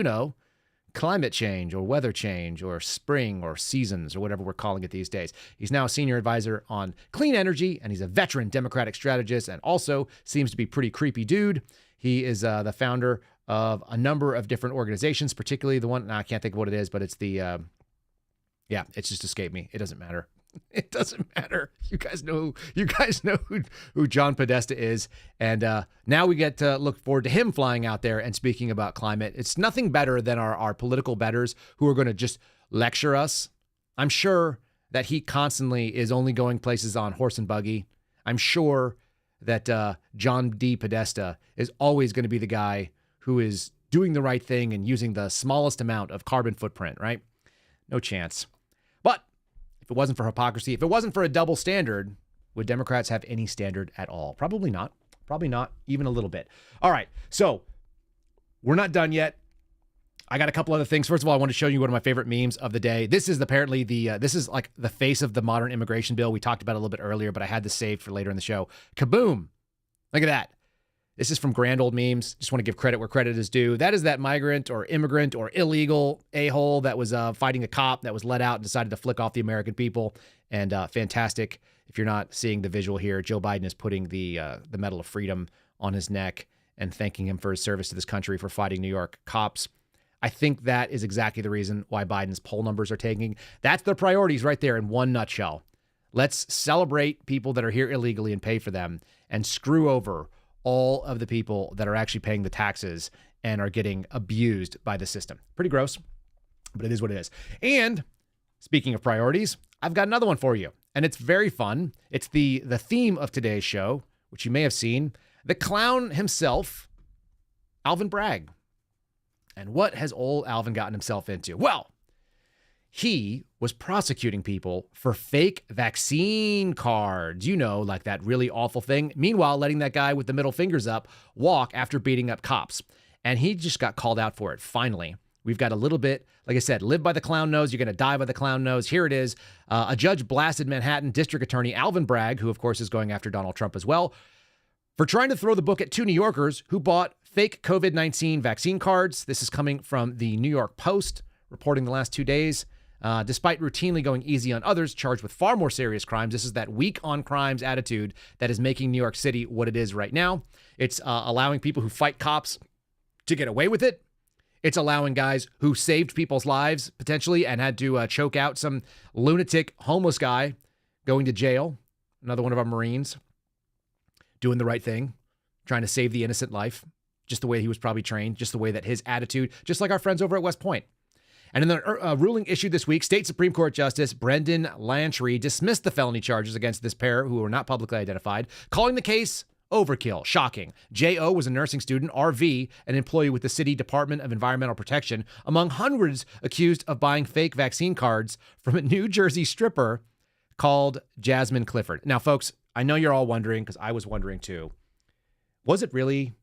climate change or weather change or spring or seasons or whatever we're calling it these days. He's now a senior advisor on clean energy, and he's a veteran Democratic strategist and also seems to be a pretty creepy dude. He is the founder of a number of different organizations, particularly the one, I can't think of what it is, but it's the, it's just escaped me. It doesn't matter. It doesn't matter. You guys know who John Podesta is. And now we get to look forward to him flying out there and speaking about climate. It's nothing better than our political betters who are going to just lecture us. I'm sure that he constantly is only going places on horse and buggy. I'm sure that John D. Podesta is always going to be the guy who is doing the right thing and using the smallest amount of carbon footprint, right? No chance. But if it wasn't for hypocrisy, if it wasn't for a double standard, would Democrats have any standard at all? Probably not. Probably not even a little bit. All right. So we're not done yet. I got a couple other things. First of all, I want to show you one of my favorite memes of the day. This is apparently this is like the face of the modern immigration bill. We talked about it a little bit earlier, but I had this saved for later in the show. Kaboom. Look at that. This is from Grand Old Memes. Just want to give credit where credit is due. That is that migrant or immigrant or illegal a-hole that was fighting a cop that was let out and decided to flick off the American people. And fantastic. If you're not seeing the visual here, Joe Biden is putting the Medal of Freedom on his neck and thanking him for his service to this country for fighting New York cops. I think that is exactly the reason why Biden's poll numbers are tanking. That's their priorities right there in one nutshell. Let's celebrate people that are here illegally and pay for them and screw over all of the people that are actually paying the taxes and are getting abused by the system. Pretty gross, but it is what it is. And speaking of priorities, I've got another one for you, and it's very fun. It's the theme of today's show, which you may have seen, the clown himself, Alvin Bragg. And what has old Alvin gotten himself into? Well, he was prosecuting people for fake vaccine cards, like that really awful thing. Meanwhile, letting that guy with the middle fingers up walk after beating up cops. And he just got called out for it. Finally, we've got a little bit, like I said, live by the clown nose. You're going to die by the clown nose. Here it is. A judge blasted Manhattan District Attorney Alvin Bragg, who of course is going after Donald Trump as well, for trying to throw the book at two New Yorkers who bought fake COVID-19 vaccine cards. This is coming from the New York Post, reporting the last 2 days. Despite routinely going easy on others charged with far more serious crimes, this is that weak on crimes attitude that is making New York City what it is right now. It's allowing people who fight cops to get away with it. It's allowing guys who saved people's lives potentially and had to choke out some lunatic homeless guy going to jail. Another one of our Marines doing the right thing, trying to save the innocent life, just the way he was probably trained, just the way that his attitude, just like our friends over at West Point. And in the ruling issued this week, State Supreme Court Justice Brendan Lantry dismissed the felony charges against this pair who were not publicly identified, calling the case overkill. Shocking. J.O. was a nursing student, R.V., an employee with the City Department of Environmental Protection, among hundreds accused of buying fake vaccine cards from a New Jersey stripper called Jasmine Clifford. Now, folks, I know you're all wondering, because I was wondering too, was it really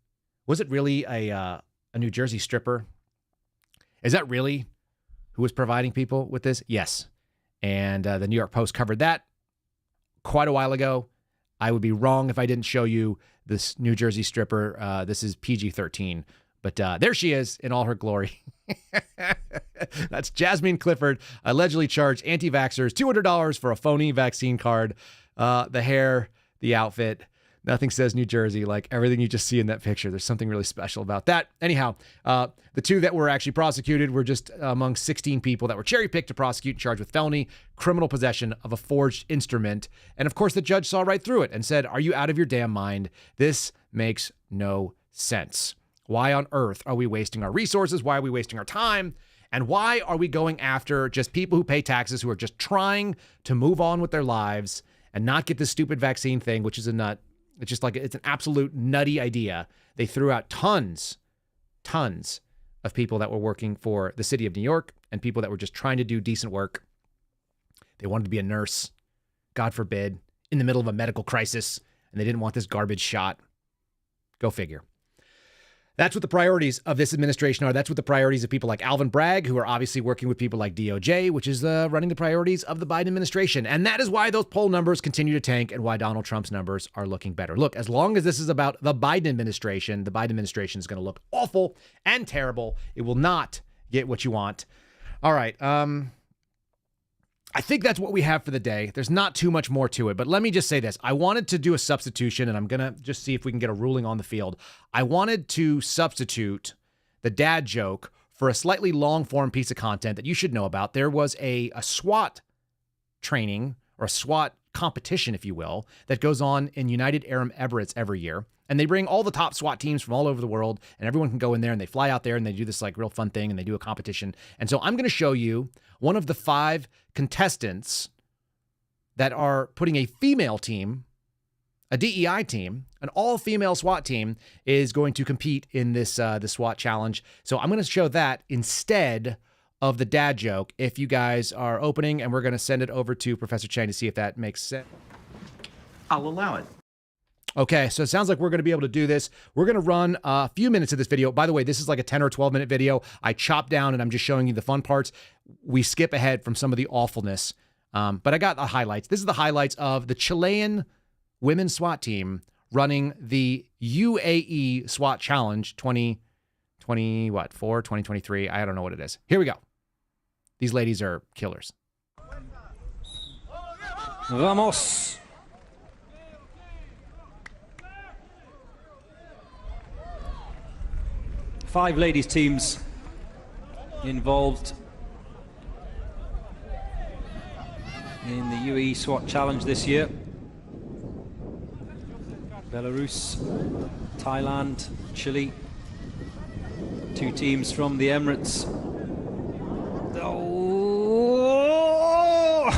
a New Jersey stripper? Is that really who was providing people with this? Yes. And the New York Post covered that quite a while ago. I would be wrong if I didn't show you this New Jersey stripper. This is PG-13, but there she is in all her glory. That's Jasmine Clifford, allegedly charged anti-vaxxers $200 for a phony vaccine card. The hair, the outfit, nothing says New Jersey like everything you just see in that picture. There's something really special about that. Anyhow, the two that were actually prosecuted were just among 16 people that were cherry-picked to prosecute and charged with felony criminal possession of a forged instrument. And of course, the judge saw right through it and said, "Are you out of your damn mind? This makes no sense. Why on earth are we wasting our resources? Why are we wasting our time? And why are we going after just people who pay taxes, who are just trying to move on with their lives and not get this stupid vaccine thing, which is a nut? It's just like, it's an absolute nutty idea. They threw out tons of people that were working for the city of New York and people that were just trying to do decent work. They wanted to be a nurse, God forbid, in the middle of a medical crisis, and they didn't want this garbage shot. Go figure. That's what the priorities of this administration are. That's what the priorities of people like Alvin Bragg, who are obviously working with people like DOJ, which is running the priorities of the Biden administration. And that is why those poll numbers continue to tank and why Donald Trump's numbers are looking better. Look, as long as this is about the Biden administration is going to look awful and terrible. It will not get what you want. All right. I think that's what we have for the day. There's not too much more to it, but let me just say this. I wanted to do a substitution, and I'm going to just see if we can get a ruling on the field. I wanted to substitute the dad joke for a slightly long-form piece of content that you should know about. There was a SWAT training, or a SWAT competition, if you will, that goes on in United Arab Emirates every year. And they bring all the top SWAT teams from all over the world, and everyone can go in there, and they fly out there, and they do this like real fun thing, and they do a competition. And so I'm going to show you one of the 5 contestants that are putting a female team, a DEI team, an all-female SWAT team, is going to compete in this the SWAT challenge. So I'm going to show that instead of the dad joke if you guys are opening, and we're going to send it over to Professor Chang to see if that makes sense. I'll allow it. Okay, so it sounds like we're going to be able to do this. We're going to run a few minutes of this video. By the way, this is like a 10 or 12-minute video. I chop down, and I'm just showing you the fun parts. We skip ahead from some of the awfulness, but I got the highlights. This is the highlights of the Chilean women's SWAT team running the UAE SWAT Challenge 2023. I don't know what it is. Here we go. These ladies are killers. Vamos. Five ladies teams involved in the UAE SWAT Challenge this year. Belarus, Thailand, Chile. 2 teams from the Emirates. Oh!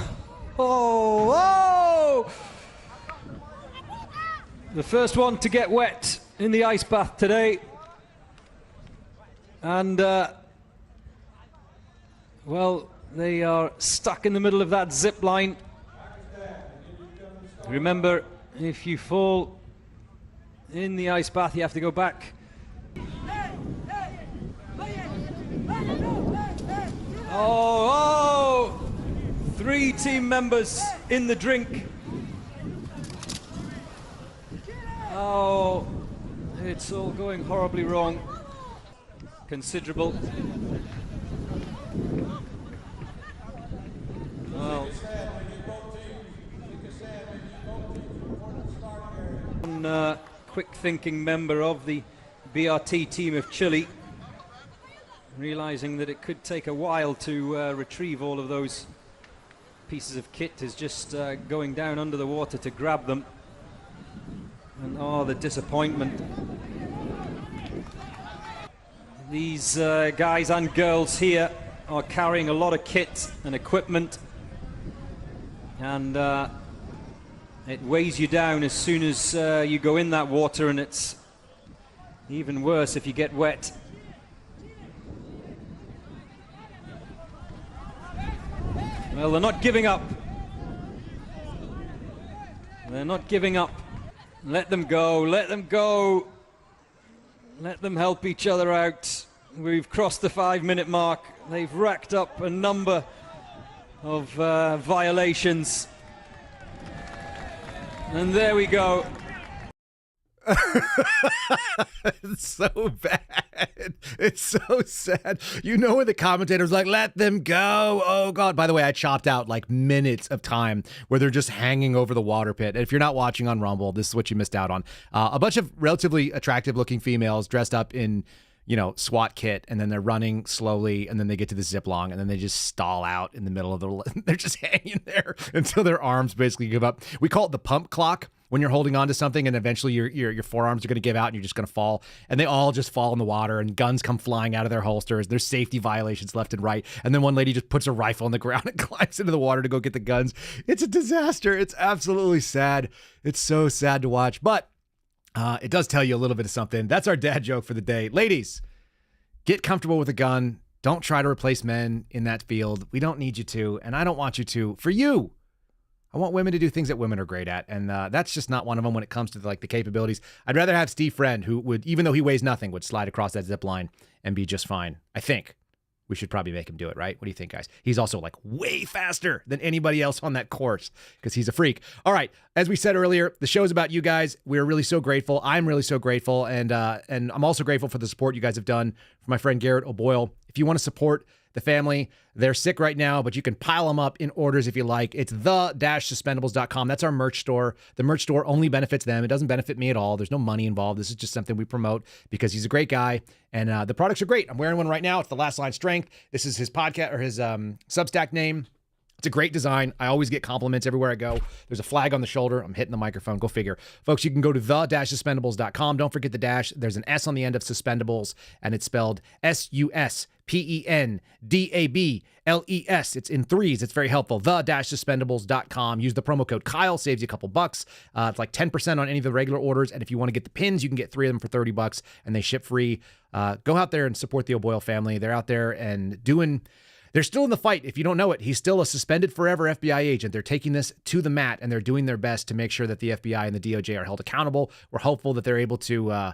The first one to get wet in the ice bath today. And, well, they are stuck in the middle of that zip line. Remember, if you fall in the ice bath, you have to go back. Oh! 3 team members in the drink. Oh, it's all going horribly wrong. Considerable. Well, one quick-thinking member of the BRT team of Chile, realizing that it could take a while to retrieve all of those pieces of kit, is just going down under the water to grab them. And oh, the disappointment. These guys and girls here are carrying a lot of kit and equipment, and it weighs you down as soon as you go in that water, and it's even worse if you get wet. Well, they're not giving up. They're not giving up. Let them go, let them go. Let them help each other out. We've crossed the 5-minute mark. They've racked up a number of violations. And there we go. It's so bad. It's so sad. You know when the commentator's like, let them go. Oh, God. By the way, I chopped out like minutes of time where they're just hanging over the water pit. And if you're not watching on Rumble, this is what you missed out on. A bunch of relatively attractive looking females dressed up in, you know, SWAT kit, and then they're running slowly, and then they get to the zip line, and then they just stall out in the middle of the, they're just hanging there until their arms basically give up. We call it the pump clock. When you're holding on to something and eventually your forearms are going to give out and you're just going to fall, and they all just fall in the water, and guns come flying out of their holsters. There's safety violations left and right. And then one lady just puts a rifle on the ground and climbs into the water to go get the guns. It's a disaster. It's absolutely sad. It's so sad to watch, but it does tell you a little bit of something. That's our dad joke for the day. Ladies, get comfortable with a gun. Don't try to replace men in that field. We don't need you to, and I don't want you to. For you, I want women to do things that women are great at, and that's just not one of them when it comes to the capabilities. I'd rather have Steve Friend, who would, even though he weighs nothing, would slide across that zip line and be just fine. I think we should probably make him do it, right? What do you think, guys? He's also way faster than anybody else on that course because he's a freak. All right, as we said earlier, the show is about you guys. We're really so grateful. I'm really so grateful, and I'm also grateful for the support you guys have done for my friend Garrett O'Boyle. If you want to support the family, they're sick right now, but you can pile them up in orders if you like. It's the-suspendables.com. That's our merch store. The merch store only benefits them. It doesn't benefit me at all. There's no money involved. This is just something we promote because he's a great guy, and the products are great. I'm wearing one right now. It's the Last Line Strength. This is his podcast or his Substack name. It's a great design. I always get compliments everywhere I go. There's a flag on the shoulder. I'm hitting the microphone. Go figure. Folks, you can go to the-suspendables.com. Don't forget the dash. There's an S on the end of Suspendables, and it's spelled SUSPENDABLES. It's in threes. It's very helpful. The-suspendables.com. Use the promo code Kyle. Saves you a couple bucks. It's like 10% on any of the regular orders, and if you want to get the pins, you can get 3 of them for $30, and they ship free. Go out there and support the O'Boyle family. They're out there and they're still in the fight. If you don't know it, he's still a suspended forever FBI agent. They're taking this to the mat, and they're doing their best to make sure that the FBI and the DOJ are held accountable. We're hopeful that they're able to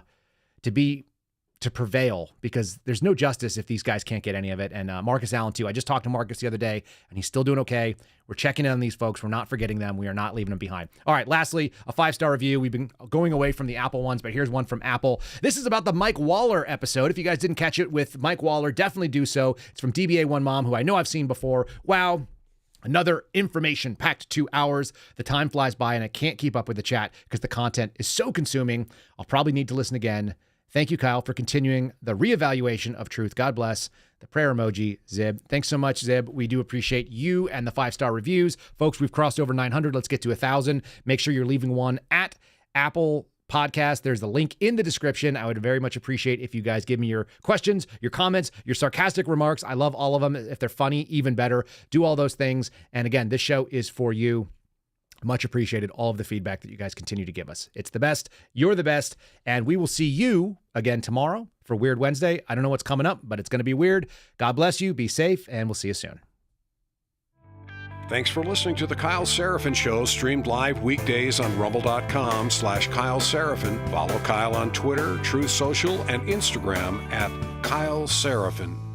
prevail, because there's no justice if these guys can't get any of it. And Marcus Allen, too. I just talked to Marcus the other day, and he's still doing okay. We're checking in on these folks. We're not forgetting them. We are not leaving them behind. All right, lastly, a 5-star review. We've been going away from the Apple ones, but here's one from Apple. This is about the Mike Waller episode. If you guys didn't catch it with Mike Waller, definitely do so. It's from DBA1 Mom, who I know I've seen before. Wow. Another information-packed 2 hours. The time flies by, and I can't keep up with the chat because the content is so consuming. I'll probably need to listen again. Thank you, Kyle, for continuing the reevaluation of truth. God bless. The prayer emoji, Zib. Thanks so much, Zib. We do appreciate you and the 5-star reviews. Folks, we've crossed over 900. Let's get to 1,000. Make sure you're leaving one at Apple Podcast. There's the link in the description. I would very much appreciate if you guys give me your questions, your comments, your sarcastic remarks. I love all of them. If they're funny, even better. Do all those things. And again, this show is for you. Much appreciated, all of the feedback that you guys continue to give us. It's the best. You're the best. And we will see you again tomorrow for Weird Wednesday. I don't know what's coming up, but it's going to be weird. God bless you. Be safe, and we'll see you soon. Thanks for listening to The Kyle Seraphin Show, streamed live weekdays on rumble.com/Kyle Seraphin. Follow Kyle on Twitter, Truth Social, and Instagram at Kyle Seraphin.